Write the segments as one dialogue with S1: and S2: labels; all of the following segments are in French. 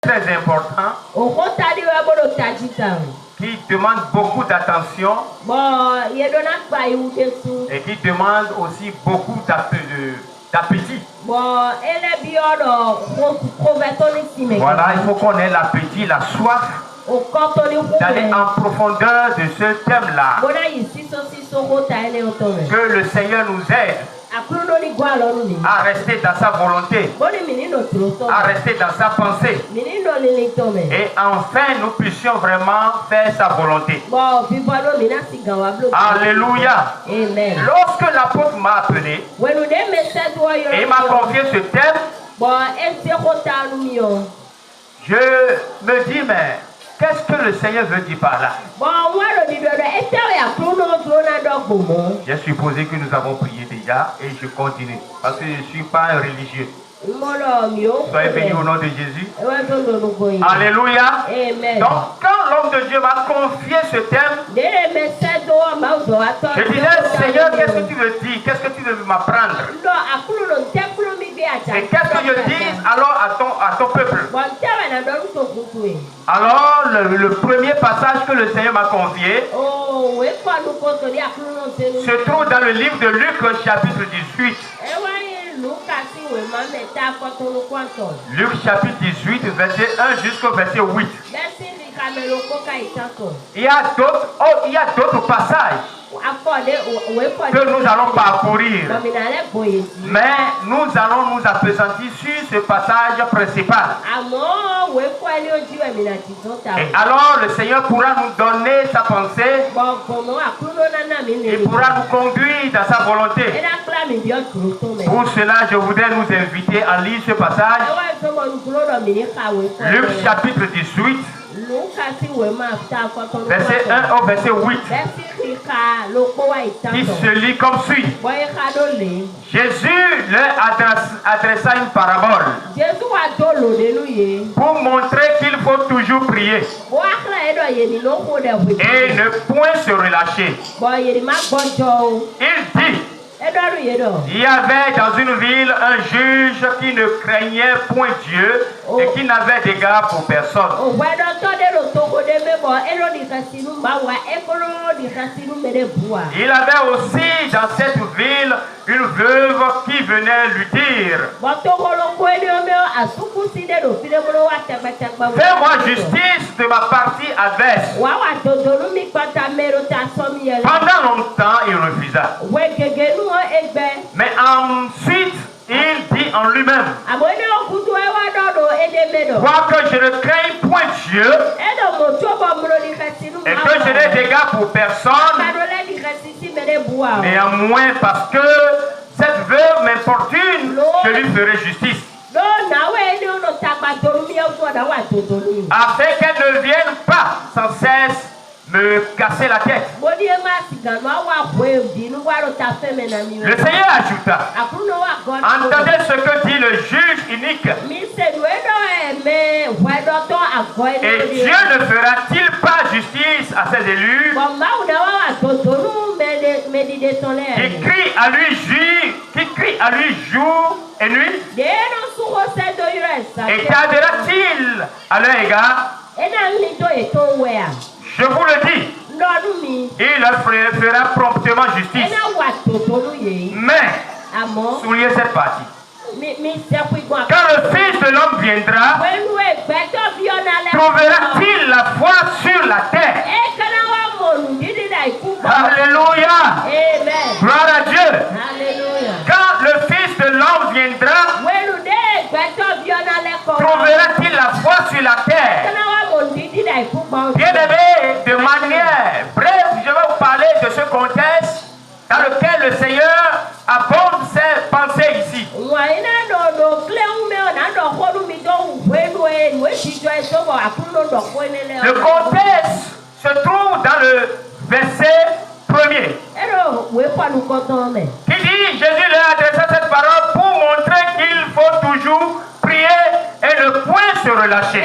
S1: très important, qui demande beaucoup d'attention et qui demande aussi beaucoup d'appétit. Voilà, il faut qu'on ait l'appétit, la soif d'aller en profondeur de ce thème-là. Que le Seigneur nous aide à rester dans sa volonté, à rester dans sa pensée, et enfin nous puissions vraiment faire sa volonté. Alléluia. Lorsque l'apôtre m'a appelé et m'a confié ce thème, je me dis, mais qu'est-ce que le Seigneur veut dire par là? J'ai supposé que nous avons prié déjà et je continue parce que je ne suis pas un religieux. Soyez bénis au nom de Jésus. Alléluia. Donc quand l'homme de Dieu m'a confié ce thème, je disais, Seigneur, qu'est-ce que tu veux dire? Qu'est-ce que tu veux m'apprendre? Et qu'est-ce que je dis alors à ton peuple? Alors le premier passage que le Seigneur m'a confié se trouve dans le livre de Luc chapitre 18. Luc chapitre 18, verset 1 jusqu'au verset 8. Il y a d'autres passages que nous allons parcourir. Mais nous allons nous appesantir sur ce passage principal. Et alors le Seigneur pourra nous donner sa pensée. Il pourra nous conduire dans sa volonté. Pour cela, je voudrais nous inviter à lire ce passage. Luc chapitre 18. Verset 1 au verset 8. Qui se lit comme suit. Jésus leur adressa une parabole pour montrer qu'il faut toujours prier et ne point se relâcher. Il dit, il y avait dans une ville un juge qui ne craignait point Dieu et qui n'avait d'égard pour personne. Il avait aussi dans cette ville une veuve qui venait lui dire, fais-moi justice de ma partie adverse. Pendant longtemps, il refusa. Mais ensuite, il dit en lui-même, quoique je ne craigne point Dieu et que je n'ai d'égard pour personne, néanmoins parce que cette veuve m'importune, je lui ferai justice, afin qu'elle ne vienne pas sans cesse me casser la tête. Le Seigneur ajouta, entendez ce que dit le juge unique. Et Dieu ne fera-t-il pas justice à ses élus qui crient à lui jour et nuit? Et tardera-t-il à leur égard? Je vous le dis, il leur fera promptement justice. Mais, soulignez cette partie. Quand le Fils de l'homme viendra, trouvera-t-il la foi sur la terre? Alléluia. Gloire à Dieu. Quand le Fils de l'homme viendra, trouvera-t-il la foi sur la terre? Bien-aimé, de manière brève, je vais vous parler de ce contexte dans lequel le Seigneur apporte ses pensées ici. Le contexte se trouve dans le verset 1er. Qui dit, Jésus leur adressa cette parole pour montrer qu'il faut toujours prier et ne point se relâcher.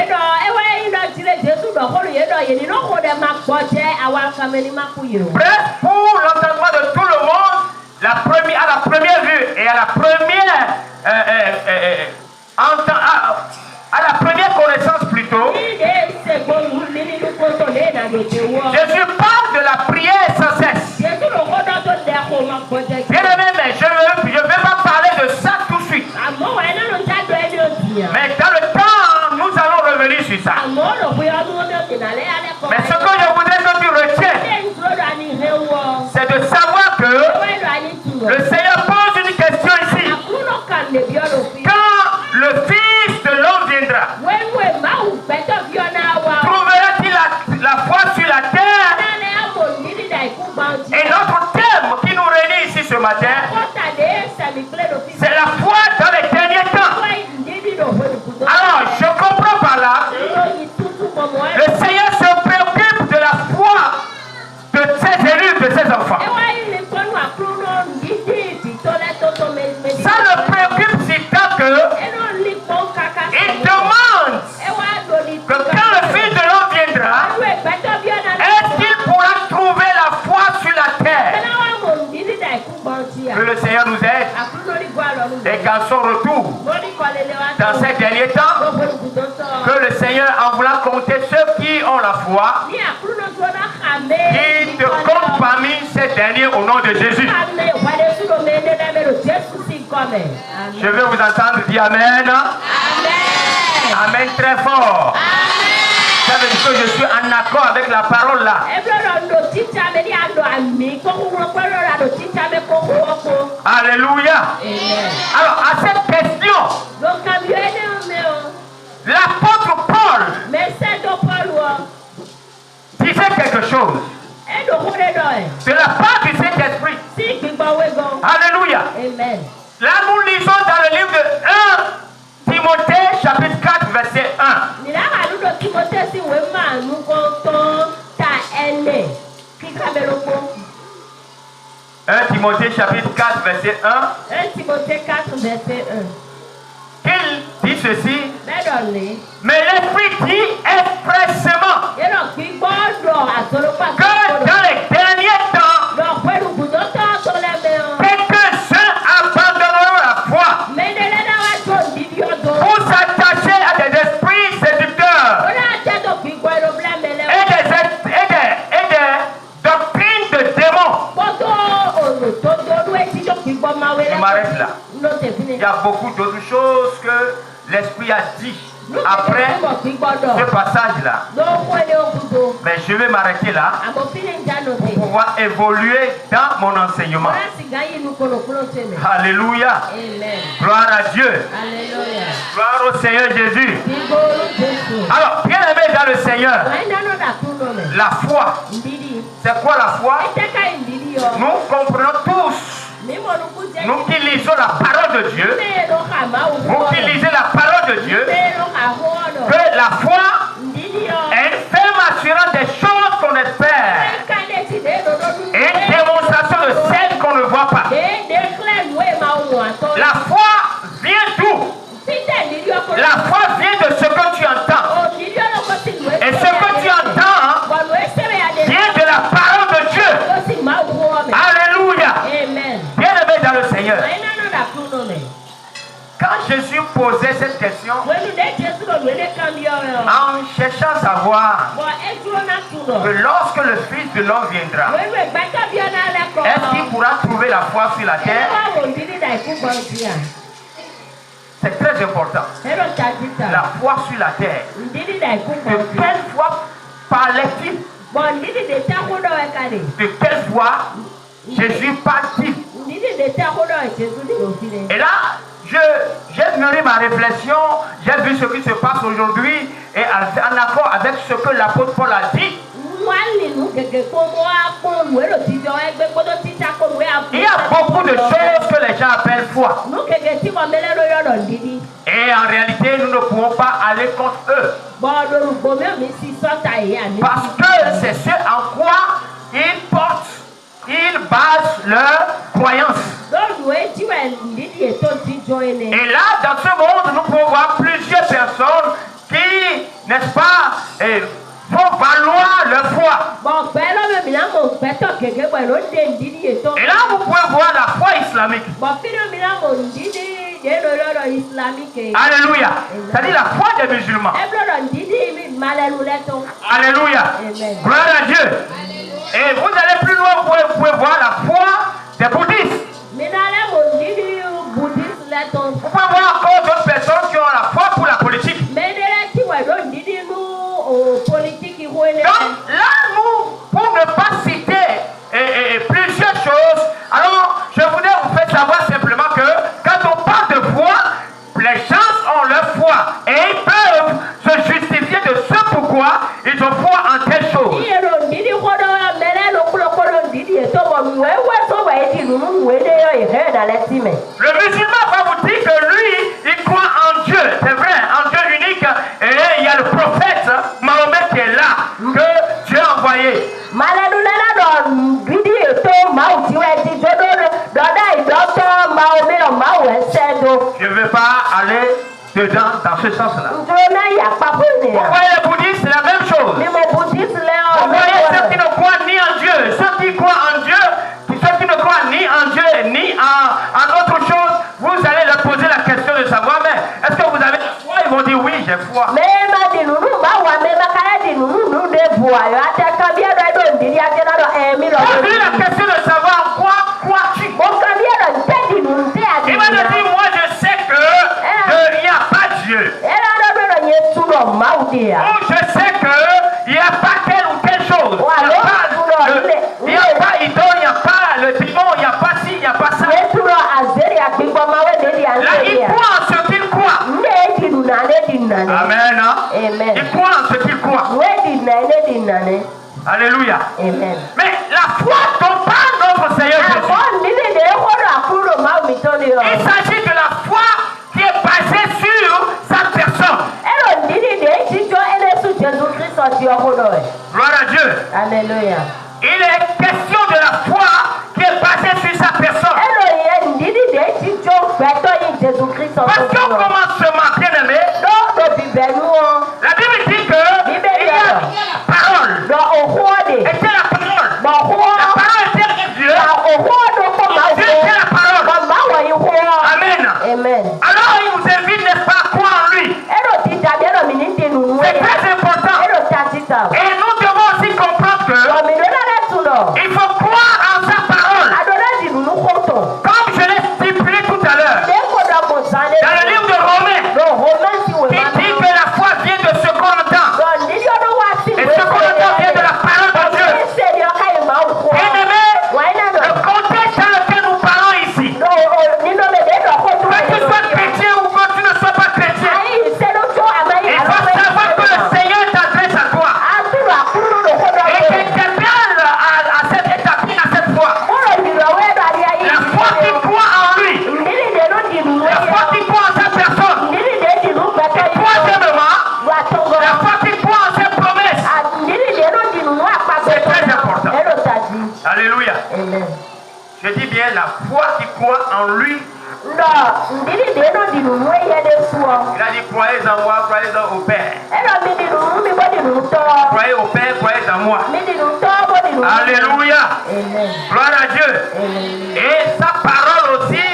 S1: Bref, pour l'entendement de tout le monde, à la première vue et à la première connaissance Jésus parle de la prière sans cesse. Bien aimé, mais je ne vais pas parler de ça tout de suite. Mais dans le temps, nous allons revenir sur ça. Mais ce que je voudrais que tu retiennes, c'est de savoir que le Seigneur pose une question ici. Quand le Fils de l'homme viendra, trouvera-t-il la foi sur la terre? Et notre thème qui nous réunit ici ce matin, c'est la foi dans les derniers temps. Alors, je comprends par là, le Seigneur se préoccupe de la foi de ses élus, de ses enfants. Ça le préoccupe si tant que il demande que quand le Fils de l'homme viendra, est-ce qu'il pourra trouver la foi sur la terre? Que le Seigneur nous aide et qu'à son retour, dans ces derniers temps, que le Seigneur, en voulant compter ceux qui ont la foi, qu'il te compte parmi ces derniers au nom de Jésus. Je veux vous entendre dire Amen. Amen très fort. Ça veut dire que je suis en accord avec la parole là. Alléluia. Alors, à cette question, l'apôtre Paul disait quelque chose de la part du Saint-Esprit. Alléluia. Là, nous lisons dans le livre de 1 Timothée, chapitre 4, verset 1. 1 Timothée, chapitre 4, verset 1.
S2: 1 Timothée 4, verset 1.
S1: Il dit ceci. Mais l'Esprit dit expressément que dans les derniers temps, quelques-uns abandonneront la foi pour s'attacher à des esprits séducteurs et des doctrines de démons. Je m'arrête là. Il y a beaucoup d'autres choses que l'Esprit a dit après ce passage-là. Mais je vais m'arrêter là pour pouvoir évoluer dans mon enseignement. Alléluia. Gloire à Dieu. Gloire au Seigneur Jésus. Alors, bien aimé dans le Seigneur, la foi, c'est quoi la foi? Nous comprenons tous. Nous qui lisons la parole de Dieu, vous qui lisez la parole de Dieu, que la foi est une ferme assurance des choses qu'on espère et une démonstration de celles qu'on ne voit pas. La foi vient d'où? La foi vient de ce que tu entends. Et ce que tu entends vient de la parole de Dieu. Alléluia. Bien aimé dans le Seigneur. Quand Jésus posait cette question, en cherchant à savoir que lorsque le Fils de l'homme viendra, est-ce qu'il pourra trouver la foi sur la terre? C'est très important. La foi sur la terre. De quelle foi parlait-il? De quelle foi Jésus partit? Et là, j'ai mûri ma réflexion, j'ai vu ce qui se passe aujourd'hui et en accord avec ce que l'apôtre Paul a dit. Il y a beaucoup de choses que les gens appellent foi. Et en réalité, nous ne pouvons pas aller contre eux. Parce que c'est ce en quoi ils portent, ils basent leur croyance. Et là, dans ce monde, nous pouvons voir plusieurs personnes qui, n'est-ce pas, font valoir leur foi. Et là, vous pouvez voir la foi islamique. Alléluia. C'est-à-dire la foi des musulmans. Alléluia. Gloire à Dieu. Et vous allez plus loin, vous pouvez voir la foi des bouddhistes. Vous pouvez voir encore d'autres personnes qui ont la foi pour la politique. Donc là, nous, pour ne pas citer plusieurs choses, alors je voudrais vous faire savoir simplement que quand on parle de foi, les gens ont leur foi et ils peuvent se justifier de ce pourquoi ils ont foi en telle chose. Le musulman va vous dire que lui, il croit en Dieu, c'est vrai, en Dieu unique, et il y a le prophète Mahomet qui est là, que Dieu a envoyé. Je ne veux pas aller dedans dans ce sens-là. Vous voyez les bouddhistes, c'est la même chose. Vous voyez ceux qui ne croient ni en Dieu, ceux qui croient en Dieu, ceux qui ne croient ni en Dieu ni en autre chose, vous allez leur poser la question de savoir, mais est-ce que vous avez foi? Ils vont dire oui, j'ai foi. Posez la question de savoir en quoi crois-tu? Il va te dire, moi je sais qu'il n'y a pas Dieu. Ou je sais qu'il n'y a pas telle ou telle chose. Il n'y a pas idole, il n'y a pas le démon, il n'y a pas ci, il n'y a pas ça. Là, il croit en ce qu'il croit. Amen. Il croit en ce qu'il croit. Alléluia.
S2: Amen.
S1: Mais la foi dont parle notre Seigneur Jésus, il s'agit de la foi qui est basée sur sa personne. Gloire à Dieu.
S2: Alléluia.
S1: Il est question de la foi qui est basée sur sa personne. Parce qu'on commence ce matin, bien-aimé, la Bible dit que il y a la parole. Était la parole. La parole était Dieu. Dieu était la parole. Amen.
S2: Amen.
S1: Alors il vous invite, n'est-ce pas, à croire en lui. C'est très important. Et nous devons aussi comprendre que il faut croire en sa parole. Comme je l'ai stipulé tout à l'heure, dans le livre de Romains, il dit que la foi vient de ce qu'on entend. Et ce qu'on entend vient de la parole de Dieu. Bien-aimé, le contexte dans lequel nous parlons ici, que tu sois chrétien ou que tu ne sois pas chrétien, il faut savoir que le Seigneur t'adresse à toi. Et qu'il t'appelle à cette étape, à cette foi. La foi qui croit en lui. La foi qui croit en sa personne. Et troisièmement, la foi qui croit en ses promesses. C'est très important. Alléluia. Je dis bien la foi qui croit en lui. Il a dit croyez en moi, croyez au Père. Croyez au Père, croyez en moi. Alléluia. Gloire à Dieu. Et sa parole aussi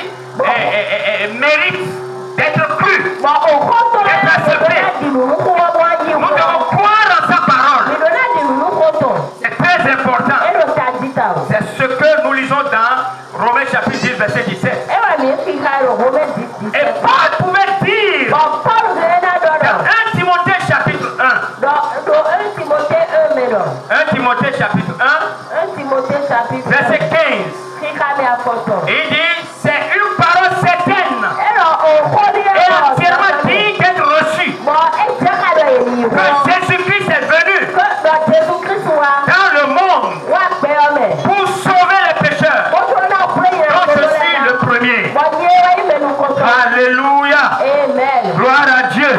S1: mérite d'être crue, d'être acceptée. Nous devons croire en sa parole. C'est très important. C'est ce que nous lisons dans Romains chapitre 10, verset 17. Et Paul pouvait dire dans 1 Timothée chapitre 1. 1 Timothée chapitre 1, verset 15. Il dit, c'est une parole certaine et entièrement digne d'être reçue. Que Jésus-Christ est venu dans le monde pour sauver les pécheurs. Donc je suis le premier. Alléluia. Gloire à Dieu.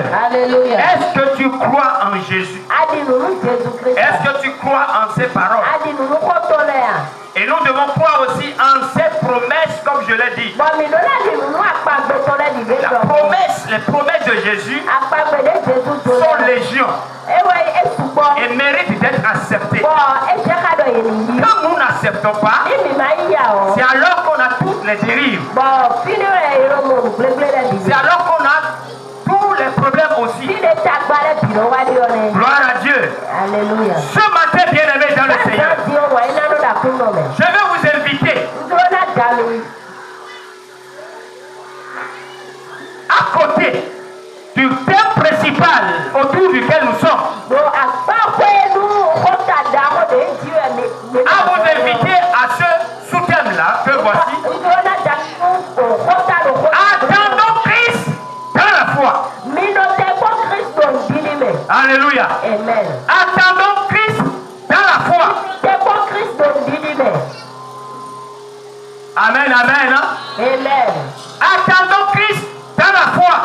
S1: Est-ce que tu crois en Jésus? Est-ce que tu crois en ses paroles? Et nous devons croire aussi en ses promesses, comme je l'ai dit. Les promesses de Jésus sont légion et méritent d'être acceptées. Quand nous n'acceptons pas, c'est alors qu'on a toutes les dérives. C'est alors qu'on a tous les problèmes aussi. Gloire à Dieu.
S2: Alléluia.
S1: Ce matin, bien-aimé dans le Seigneur, je vais vous inviter à côté du thème principal autour duquel nous sommes, à vous inviter à ce sous-thème-là que voici. Attendons Christ dans la foi. Alléluia.
S2: Amen.
S1: Attendons Christ dans la foi. Amen, amen. Hein?
S2: Amen.
S1: Attendons Christ dans la foi.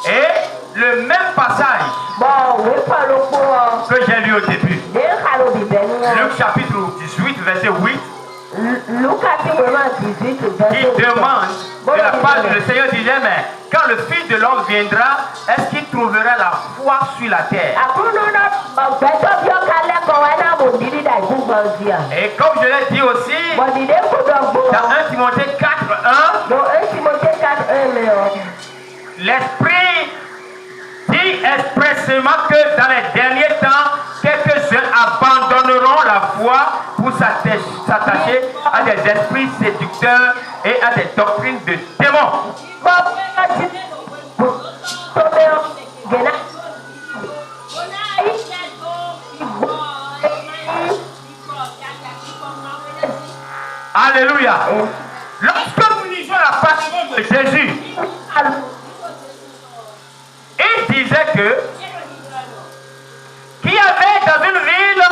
S1: Et le même passage que j'ai lu au début, Luc chapitre 18, verset 8, qui demande de la part du Seigneur disait, mais quand le Fils de l'homme viendra, est-ce qu'il trouvera la foi sur la terre? Et comme je l'ai dit aussi, dans 1 Timothée 4:1, l'Esprit dit expressément que dans les derniers temps, quelques-uns abandonneront la foi pour s'attacher à des esprits séducteurs et à des doctrines de démons. Alléluia. Lorsque nous lisons la parole de Jésus, il disait que qu'il y avait dans une ville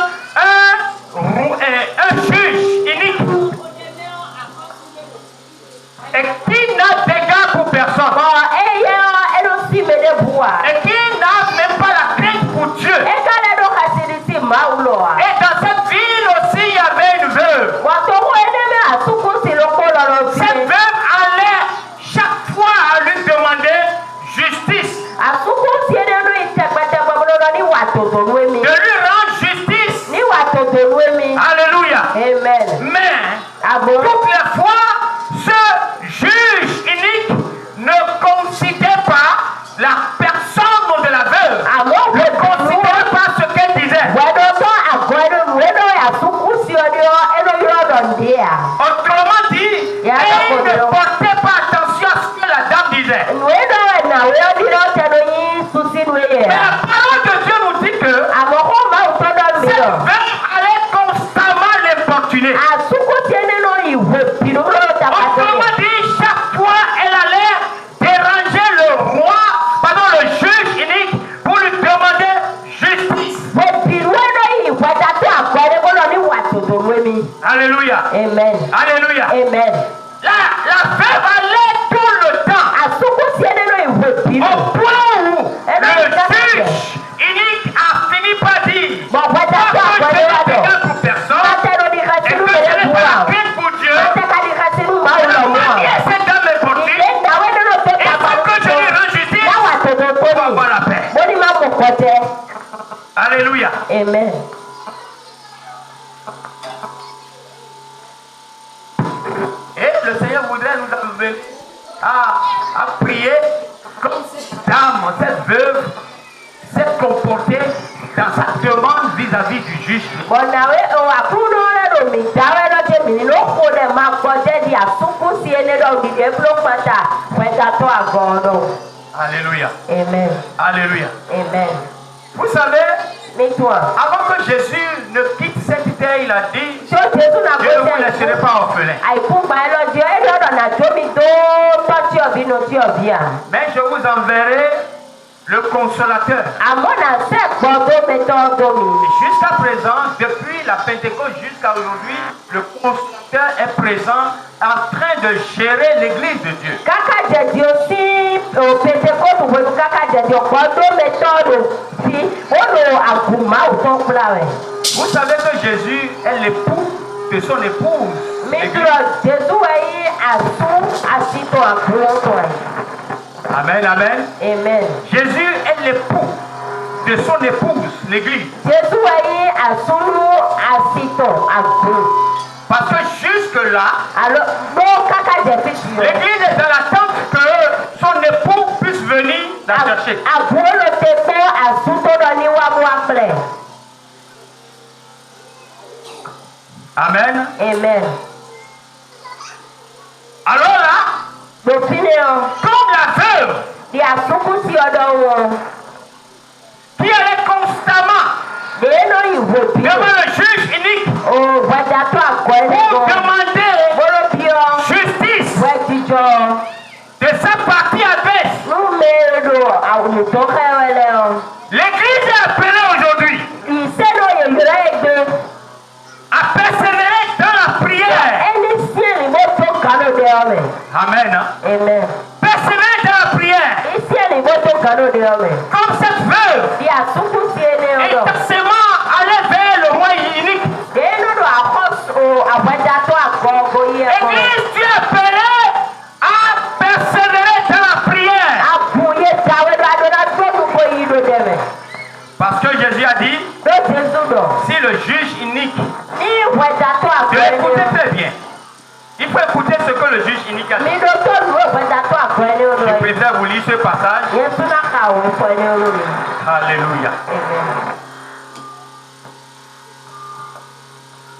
S1: un juge unique et qui n'a d'égard pour personne et qui n'a même pas la crainte pour Dieu. Et dans cette ville aussi il y avait une veuve. Cette veuve allait chaque fois à lui demander justice, de lui rendre justice. Alléluia.
S2: Amen.
S1: Mais toutes les fois, ce juge unique ne considère pas la personne de la veuve, ne considère pas ce qu'elle disait. Autrement dit, il ne portait pas attention à ce que la dame disait. Mais la parole de Dieu nous dit que cette veuve allait constamment l'importuner. Autrement dit, chaque fois elle allait déranger le roi, le juge unique, pour lui demander justice. Alléluia.
S2: Amen.
S1: Alléluia.
S2: Amen.
S1: La veuve allait tout le temps au point où le juge unique a fini par dire que je n'ai quelqu'un pour personne et que je n'ai pas la crainte pour Dieu. Et cette dame est portée. Et il faut que je lui rende justice pour avoir la paix. Alléluia.
S2: Amen.
S1: Et le Seigneur voudrait nous amener à prier comme cette dame, cette veuve s'est comportée dans sa demande vis-à-vis du juge. Alléluia.
S2: Amen.
S1: Alléluia.
S2: Amen.
S1: Vous savez,
S2: Mets-toi.
S1: avant que Jésus ne quitte cette terre, il a dit, je ne vous laisserai pas orphelin. Mais je vous enverrai le consolateur. Jusqu'à présent, depuis la Pentecôte jusqu'à aujourd'hui, le consolateur est présent en train de gérer l'église de Dieu. Vous savez que Jésus est l'époux de son épouse. Amen, amen.
S2: Amen.
S1: Jésus est l'époux de son épouse, l'église. Parce que jusque-là, L'église est dans l'attente que son époux puisse venir la chercher. Amen.
S2: Amen.
S1: Alors là, comme la veuve qui allait constamment devant le juge unique pour demander justice de sa partie adverse. L'église est appelée aujourd'hui à persévérer dans la prière. Amen.
S2: Amen.
S1: Persévérer dans la prière. Comme cette veuve intensément allait vers le roi unique. Église, tu es appelé à persévérer dans la prière. Parce que Jésus a dit, si le juge unique, écoutez très bien, il faut écouter ce que le juge unique a dit. Je préfère vous lire ce passage. Alléluia.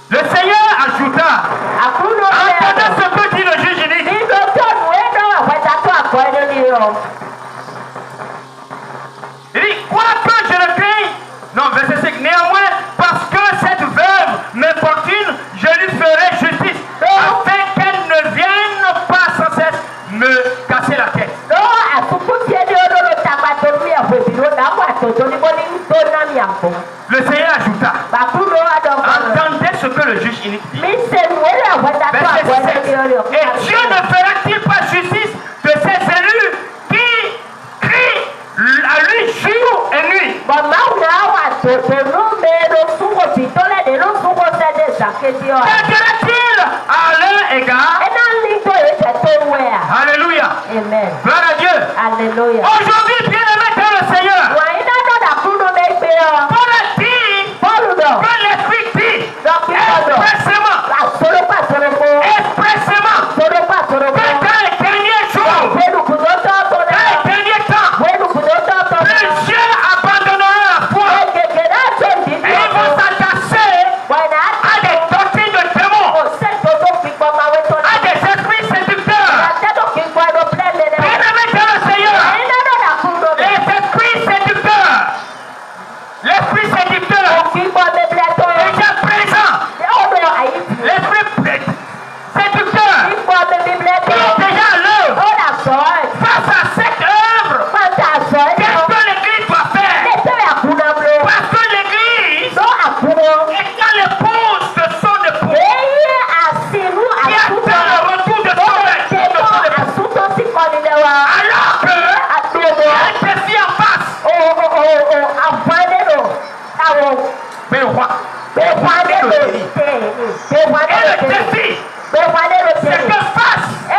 S1: Le Seigneur ajouta, entendez ce que dit le juge unique. Il dit, quoi que je le crie, non, verset 5, néanmoins, parce que cette veuve m'importune, je lui ferai justice, afin qu'elle ne vienne pas sans cesse me casser la tête. Le Seigneur ajouta, entendez ce que le juge unique dit. Verset 7, et Dieu ne fera-t-il pas justice de ses élus qui crient à lui jour et nuit? Qu'intéresse-t-il à leur égard? Alléluia.
S2: Amen.
S1: Gloire à Dieu.
S2: Alléluia.
S1: Aujourd'hui, bien-aimés dans le Seigneur, Paul a dit que l'Esprit dit expressément que dans les derniers jours, dans les derniers temps, plusieurs abandonneront la foi et ils vont s'attacher à des doctrines de démons, à des esprits séducteurs. Bien-aimés dans le Seigneur, les esprits séducteurs, l'esprit séducteur déjà présent, l'esprit séducteur qui est déjà à l'œuvre. Face à cette œuvre, qu'est-ce que l'Église doit faire? Parce que l'Église étant l'épouse de son époux, qui attend le retour de son époux, alors que elle se fit en face. Mais le roi, et le défi, c'est que face à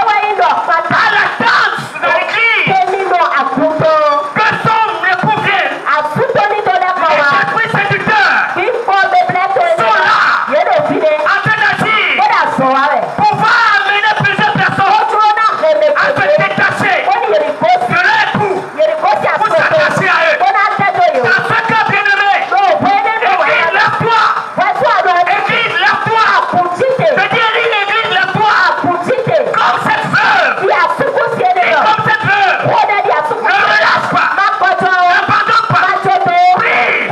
S1: l'attente de l'Église, que son époux vienne, les esprits séducteurs sont là, en train d'agir, pouvoir amener plusieurs personnes à se détacher de leur époux pour s'attacher à eux. Dans ce cas, bien-aimé, Église, lève-toi. Église, lève-toi. Je dis, Église, lève-toi. Comme cette veuve. Et comme cette veuve. Ne relâche pas. N'abandonne pas. Prie.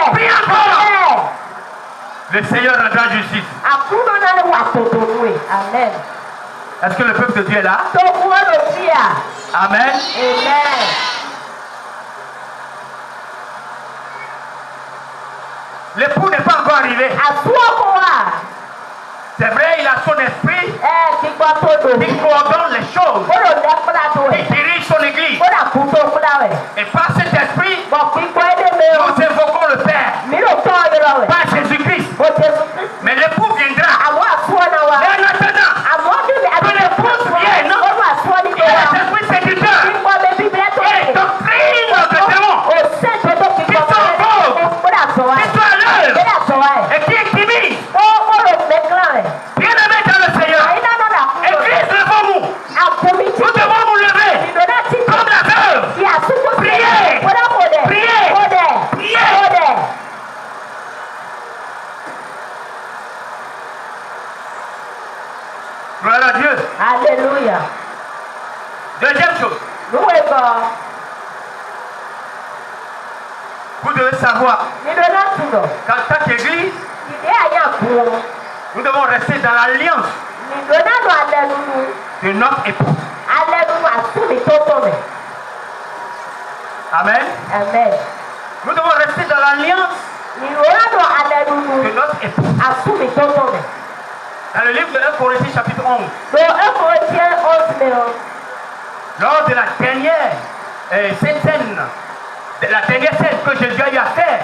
S1: Prie encore. Le Seigneur rendra justice.
S2: Amen.
S1: Est-ce que le peuple de Dieu est là? Amen.
S2: Amen.
S1: L'époux n'est pas encore arrivé. C'est vrai, il a son esprit qui coordonne les choses, qui dirige son église. Et par cet esprit, nous évoquons le Père, par Jésus-Christ. Mais l'époux viendra. Et en attendant que l'épouse vienne, et les esprits séducteurs et les doctrines de démons qui sont faux, qui sont à l'œuvre et qui intimident. Bien-aimé
S2: Alléluia.
S1: Deuxième chose,
S2: Nous avons.
S1: vous devez savoir qu'en tant qu'Église, nous devons rester dans l'alliance de notre époux. Amen.
S2: Amen.
S1: Nous devons rester dans l'alliance de notre époux. Dans le livre de 1 Corinthiens chapitre 11, lors de la dernière scène, la dernière scène que Jésus a eu à faire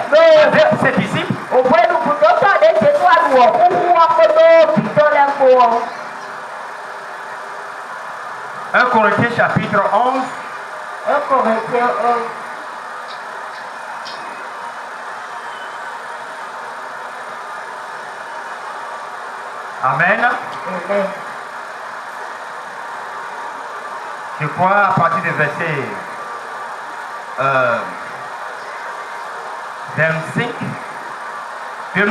S1: avec ses disciples, 1 Corinthiens chapitre 11,
S2: 1 Corinthiens 11.
S1: Amen.
S2: Amen.
S1: Je crois à partir du verset 25. De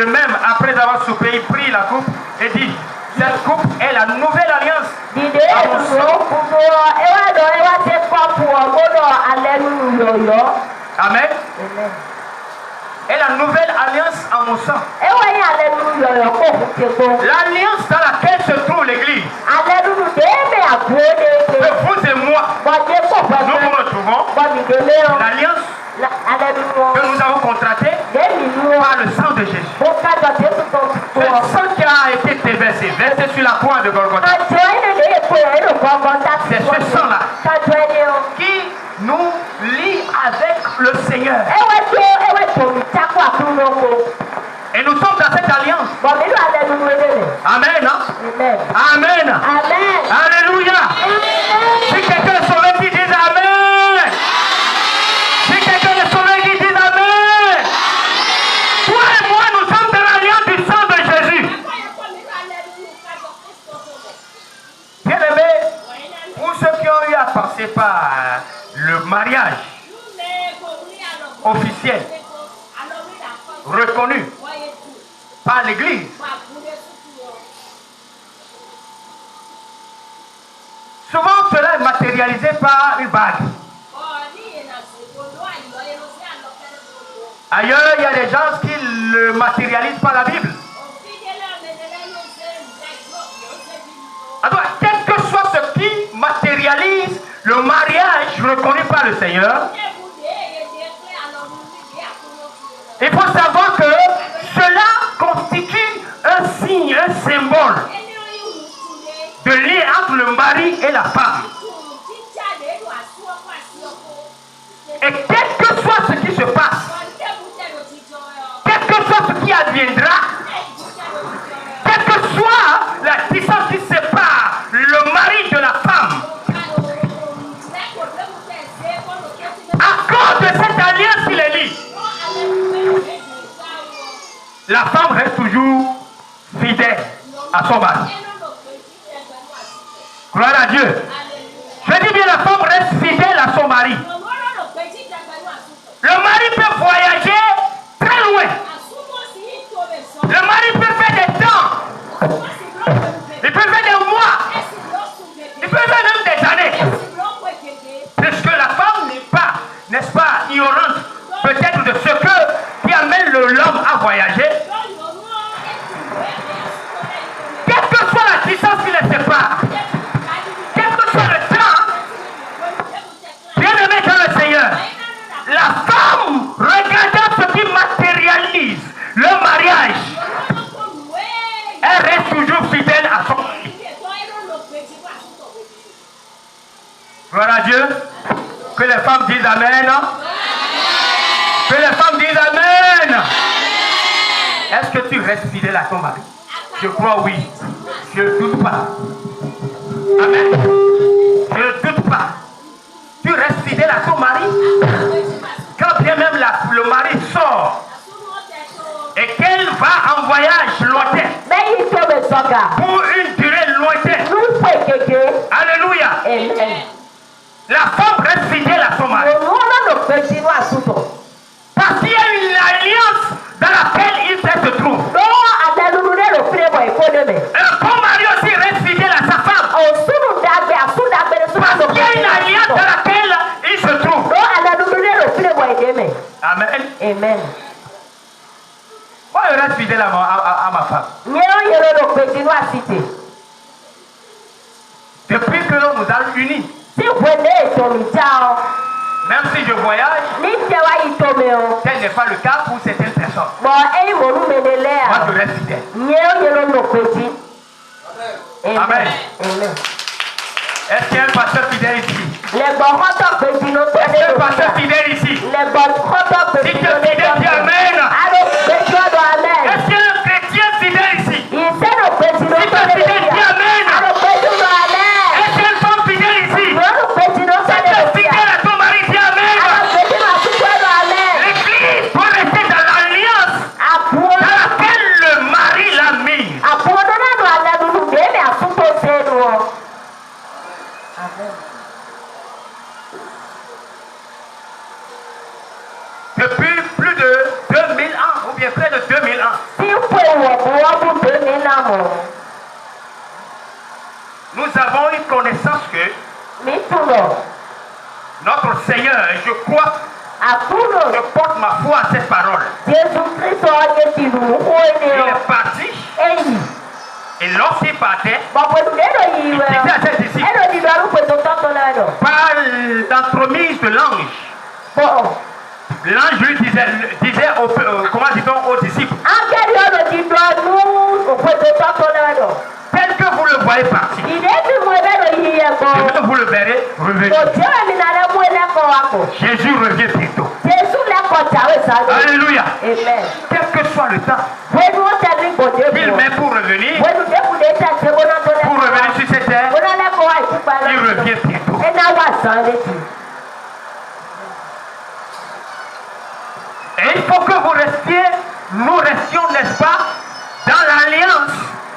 S1: même, après avoir soupé, il prit la coupe et dit, cette coupe est la nouvelle alliance. Amen. Et la nouvelle alliance en mon sang. L'alliance dans laquelle se trouve l'église. Vous et moi, nous nous retrouvons. L'alliance que nous avons contractée par le sang de Jésus. Le sang qui a été déversé, versé sur la croix de Golgotha. C'est ce sang-là qui nous lie avec le Seigneur. Et nous sommes dans cette alliance. Amen. Amen. Alléluia. Si quelqu'un est sauvé, qui dit Amen. Si quelqu'un est sauvé, qui dit Amen. Toi et moi, nous sommes dans l'alliance du sang de Jésus. Bien aimé, pour ceux qui ont eu à passer par le mariage officiel, reconnu par l'Église, souvent cela est matérialisé par une bague. Ailleurs, il y a des gens qui le matérialisent par la Bible. Alors, quel que soit ce qui matérialise le mariage reconnu par le Seigneur, il faut savoir que cela constitue un signe, un symbole de lien entre le mari et la femme. Et quel que soit ce qui se passe, quel que soit ce qui adviendra, quelle que soit la distance qui sépare le mari de la femme, à cause de cette alliance qu'il est lié, la femme reste toujours fidèle à son mari. Gloire à Dieu. Je dis bien, la femme reste fidèle à son mari. Le mari peut voyager très loin. Le mari peut faire des temps. Il peut faire des mois. Il peut faire même des années. Puisque la femme n'est pas, n'est-ce pas, ignorante peut-être de ce qui amène l'homme à voyager. Quelle que soit la distance qui les sépare, quel que soit le temps, bien aimé dans le Seigneur, la femme, regardant ce qui matérialise le mariage, elle reste toujours fidèle à son mari. Gloire à Dieu. Que les femmes disent Amen. Que les femmes disent Amen. Est-ce que tu restes fidèle à ton mari? Je crois oui. Je ne doute pas. Amen. Je ne doute pas. Tu restes fidèle à ton mari? Quand bien même le mari sort et qu'elle va en voyage lointain, pour une durée lointaine, alléluia, la femme reste fidèle à son mari. Parce qu'il y a une alliance dans laquelle il se trouve. Un bon mari aussi reste fidèle à sa femme. Amen.
S2: Amen.
S1: Moi, je reste fidèle à ma femme. Depuis que l'on nous a unis, même si je voyage, tel n'est pas le cas pour certaines personnes. Moi, je reste fidèle. Amen. Est-ce qu'il y a un pasteur fidèle ici? Est-ce qu'il y a un pasteur fidèle ici? Si tu es fidèle, dis Amen. Est-ce qu'il y a un chrétien fidèle ici? Si tu es fidèle, dis Amen. Est-ce qu'il y a une femme fidèle ici? Si tu es fidèle à ton mari, dis Amen. L'église doit rester dans l'alliance dans laquelle le mari l'a mis. Depuis plus de 2000 ans, ou bien près de 2000 ans, nous avons une connaissance que notre Seigneur, et je crois, je porte ma foi à cette parole. Il est parti, et lorsqu'il partait, il disait à ses disciples, par l'entremise de l'ange, l'ange lui disait comment dit-on aux disciples, tel que vous le voyez partir, vous le verrez revenir. Jésus revient bientôt. Alléluia. Quel que soit le temps qu'il met pour revenir sur cette terre, il revient bientôt. Et il faut que nous restions, n'est-ce pas, dans l'alliance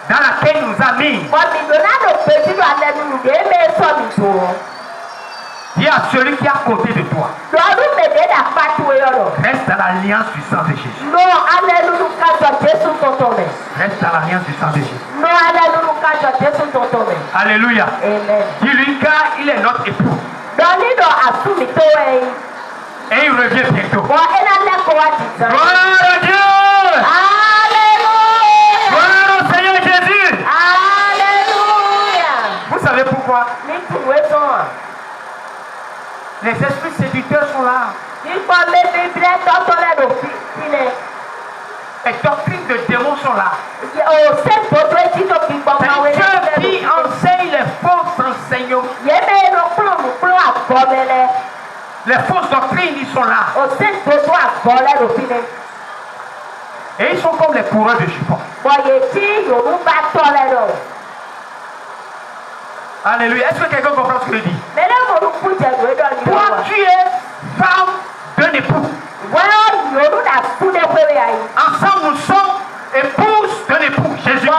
S1: dans laquelle nous a mis. Dis à celui qui est à côté de toi, reste dans l'alliance du sang de Jésus. Reste dans l'alliance du sang de Jésus. Alléluia. Dis-lui car il est notre époux. Et il revient bientôt. Gloire à Dieu.
S2: Alléluia.
S1: Gloire au Seigneur Jésus.
S2: Alléluia.
S1: Vous savez pourquoi? Les esprits séducteurs sont là. Les doctrines de démons sont là. C'est ceux qui enseignent les faux enseignements. Les fausses doctrines, ils sont là. Et ils sont comme les coureurs de jupons. Alléluia. Est-ce que quelqu'un comprend ce que je dis? Toi, tu es femme d'un époux. Ensemble, nous sommes épouses d'un époux. Jésus.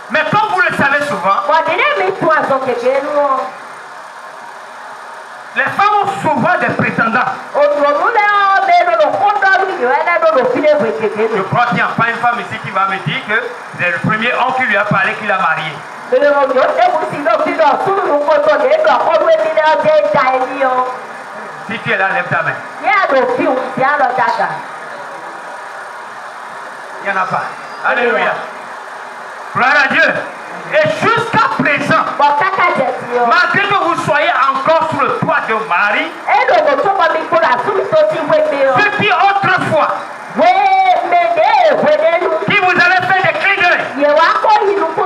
S1: Mais comme vous le savez souvent, les femmes ont souvent des prétendants. Je crois qu'il n'y a pas une femme ici qui va me dire que c'est le premier homme qui lui a parlé qu'il a marié. Si tu es là, lève ta main. Il n'y en a pas. Alléluia. Gloire à Dieu. Et jusqu'à présent, malgré que vous soyez encore sous le toit de Marie, ce qui autrefois, qui vous avait fait des clins d'œil,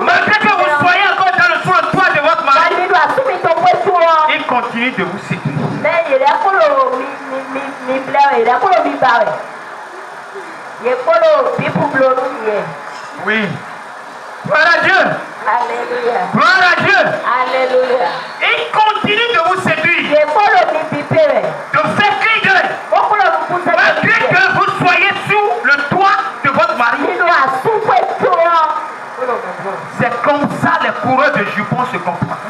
S1: malgré que vous soyez encore sous le toit de votre mari, il continue de vous séduire. Oui. Gloire à Dieu.
S2: Alléluia.
S1: Gloire à Dieu.
S2: Alléluia.
S1: Il continue de vous séduire. De faire clin d'œil. Malgré que vous soyez sous le toit de votre mari. C'est comme ça les coureurs de jupons se comportent.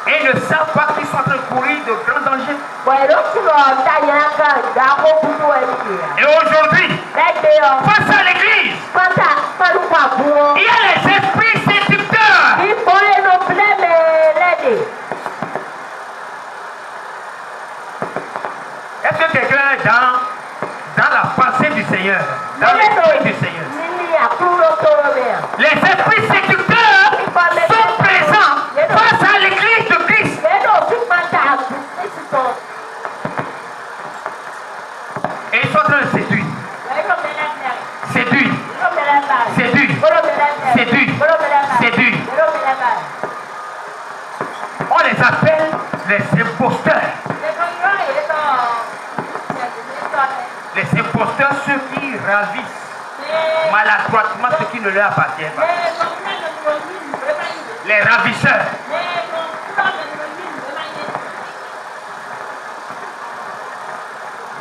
S1: Et ils ne savent pas qu'ils sont en train de courir de grands dangers. Et aujourd'hui, face à l'église, il y a les esprits séducteurs. dans l'esprit du Seigneur. Les esprits séducteurs sont présents face à l'église de Christ. Et ils sont en train de séduire. Séduire. Séduire. Séduire. Séduire. On les appelle les imposteurs. Les imposteurs, ceux qui ravissent maladroitement ce qui ne leur appartient pas. Les ravisseurs.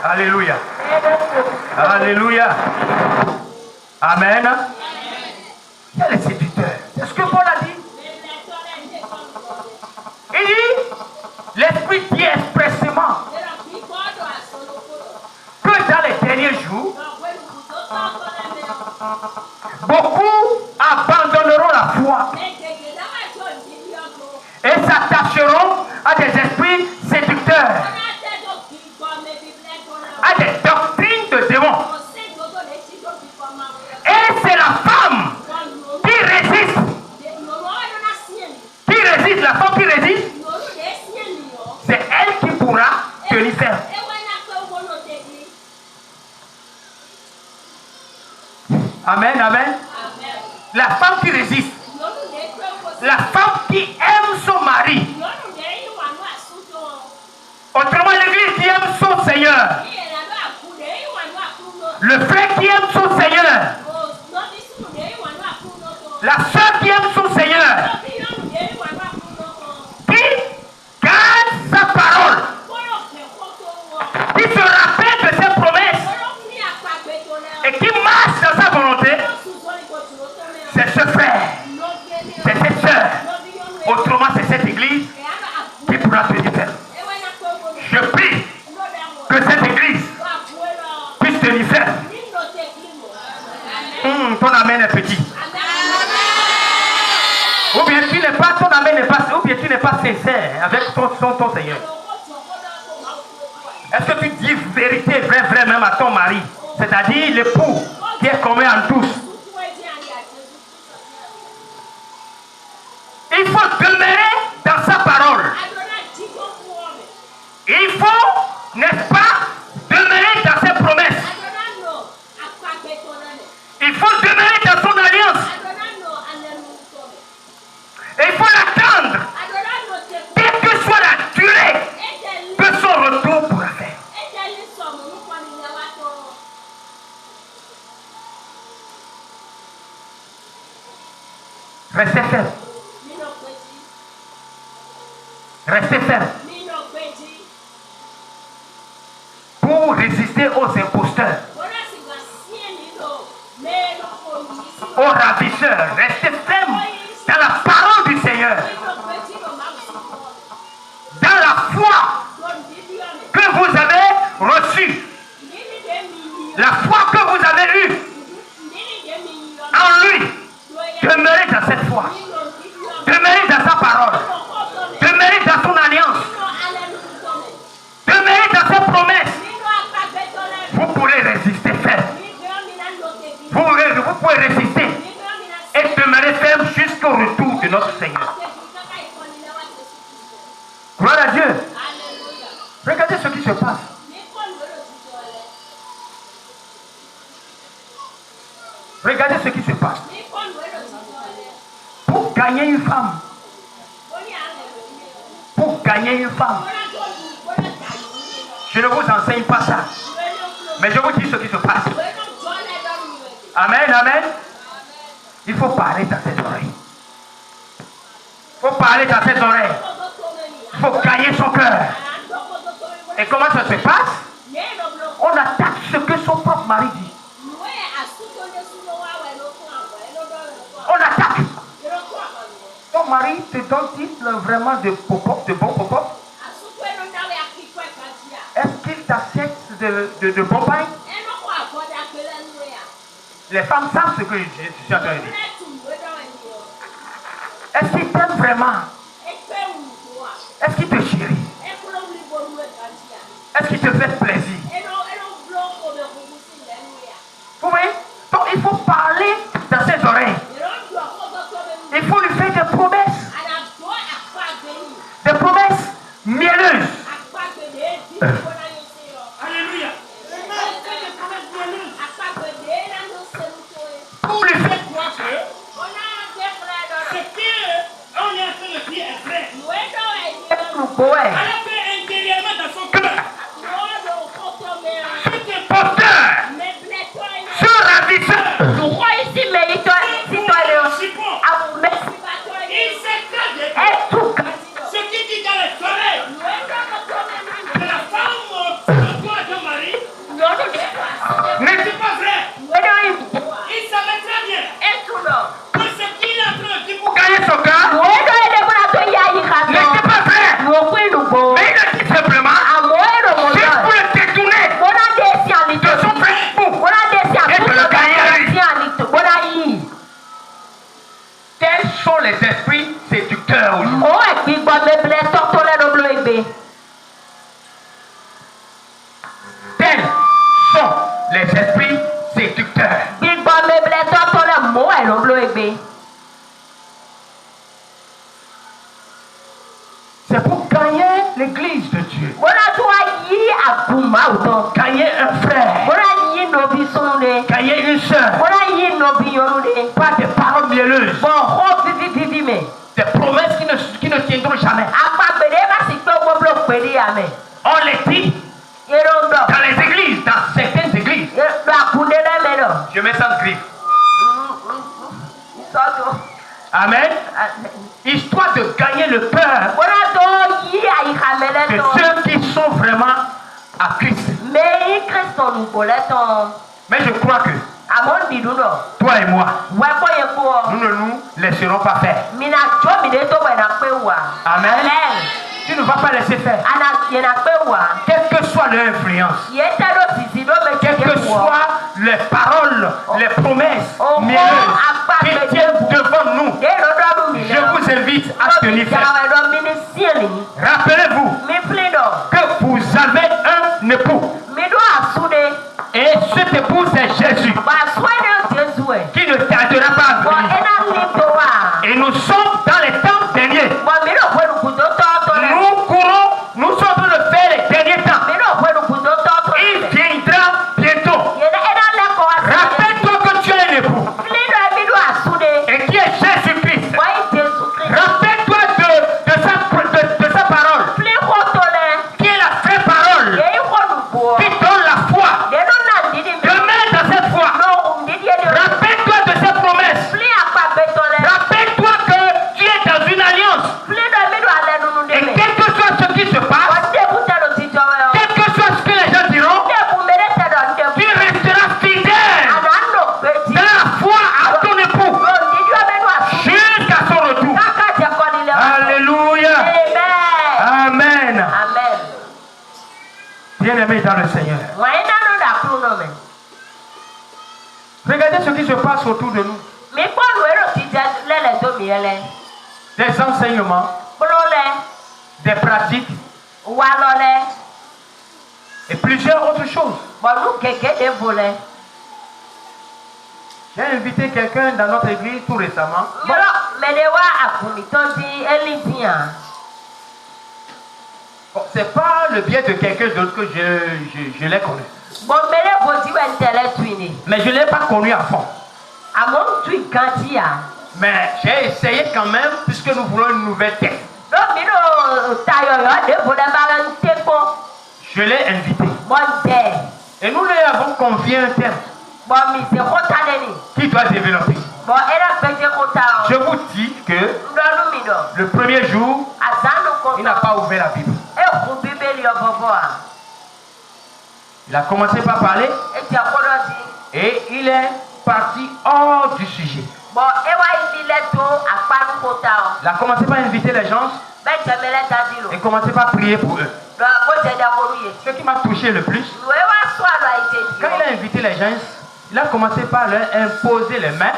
S1: Alléluia. Alléluia. Amen. Il y a les séducteurs. C'est ce que Paul a dit. Il dit, l'Esprit dit expressément que dans les derniers jours, beaucoup abandonneront la foi et s'attacheront à des esprits séducteurs, à des doctrines de démons. Et c'est la femme qui résiste. Qui résiste, la femme qui résiste, c'est elle qui pourra tenir ferme. Amen, amen. La femme qui résiste. La femme qui aime son mari. Autrement, l'église qui aime son Seigneur. Le frère qui aime son Seigneur. La soeur qui aime son Seigneur. Qui garde sa parole. Qui se rappelle de ses promesses. Et qui marche dans sa volonté. C'est ce frère. C'est cette soeur. Autrement, c'est cette église qui pourra tenir ferme. Je prie que cette église puisse tenir ferme. Ton amen est petit. Ou bien tu n'es pas, ton amen n'est pas, ou bien tu n'es pas sincère avec ton Seigneur. Est-ce que tu dis vérité, vrai même à ton mari? C'est-à-dire l'époux qui est commun en tous. Il faut demeurer dans sa parole. Il faut, n'est-ce pas, demeurer dans ses promesses. Il faut demeurer dans son alliance. Et il faut l'attendre. Quelle que soit la durée que son retour pourra faire. Restez ferme. Restez ferme. Pour résister aux imposteurs, aux ravisseurs. Restez ferme dans la parole du Seigneur. Dans la foi que vous avez reçue. La foi que vous avez eue en lui. Demeurez dans cette foi. Demeurez dans sa parole. Demeurez dans son alliance. Demeurez dans ses promesses. Vous pourrez résister ferme. Vous pouvez résister et demeurer ferme jusqu'au retour de notre Seigneur. Gloire à Dieu. Regardez ce qui se passe. Regardez ce qui se passe. Pour gagner une femme. Pour gagner une femme. Je ne vous enseigne pas ça. Mais je vous dis ce qui se passe. Amen, amen. Il faut parler dans ses oreilles. Il faut parler dans ses oreilles. Il faut gagner son cœur. Et comment ça se passe? On attaque ce que son propre mari dit. On attaque. Ton mari te donne-t-il vraiment de bons pop-up? Est-ce qu'il t'achète de bons pains? Les femmes savent ce que je suis en train de dire. Est-ce qu'il t'aime vraiment? Est-ce qu'il te chérit? Est-ce qu'il te fait plaisir? Vous voyez? intérieurement dans son cœur, cet imposteur, ce ravisseur, il sait très bien ce qui dit dans les oreilles de la femme de toi et ton mari n'est pas vrai. Il savait très bien que ce qu'il est en train de dire pour gagner son cœur n'était pas vrai. Mais il a dit simplement, juste pour le détourner de son principe et de le gagner à lui. Tels sont les esprits séducteurs aujourd'hui. Tels sont les esprits séducteurs. C'est pour gagner l'église de Dieu. Gagner un frère. Gagner une soeur. Pas des paroles mielleuses. Des promesses qui ne tiendront jamais. On les dit dans les églises, dans certaines églises. Je mets ça en griffe. Amen. Histoire de gagner le cœur de ceux qui sont vraiment à Christ. Mais je crois que toi et moi, nous ne nous laisserons pas faire. Amen. Tu ne vas pas laisser faire. Quelle que soit leur influence, quelles que soient les paroles, les promesses mielleuses qui tiennent devant nous, je vous invite à tenir ferme. Rappelez-vous que vous avez un époux. Et cet époux, c'est Jésus, qui ne tardera pas à venir. Et nous sommes dans les temps derniers. Nous courons, nous sommes en train de faire les derniers temps. Il viendra bientôt. Rappelle-toi que tu es un époux et qui est Jésus-Christ. Rappelle-toi de sa parole, qui est la vraie parole, qui donne la foi. Demeure dans cette foi. Rappelle-toi de ses promesses. Rappelle-toi que tu es dans une alliance. Et quel que soit ce qui se passe, quel que soit ce que les gens diront, tu resteras fidèle dans la foi à ton époux jusqu'à son retour. Alléluia. Amen. Bien-aimés dans le Seigneur, regardez ce qui se passe autour de nous. Des enseignements, des pratiques et plusieurs autres choses. J'ai invité quelqu'un dans notre église tout récemment. Bon, c'est pas le biais de quelqu'un d'autre que je l'ai connu. Mais je ne l'ai pas connu à fond. Mais j'ai essayé quand même, puisque nous voulons une nouvelle tête. Je l'ai invité. Et nous lui avons confié un thème qui doit développer. Je vous dis que le premier jour, il n'a pas ouvert la Bible. Il a commencé par parler et il est parti hors du sujet. Il a commencé par inviter les gens et commencé par prier pour eux. Ce qui m'a touché le plus, quand il a invité les gens, il a commencé par leur imposer les mains,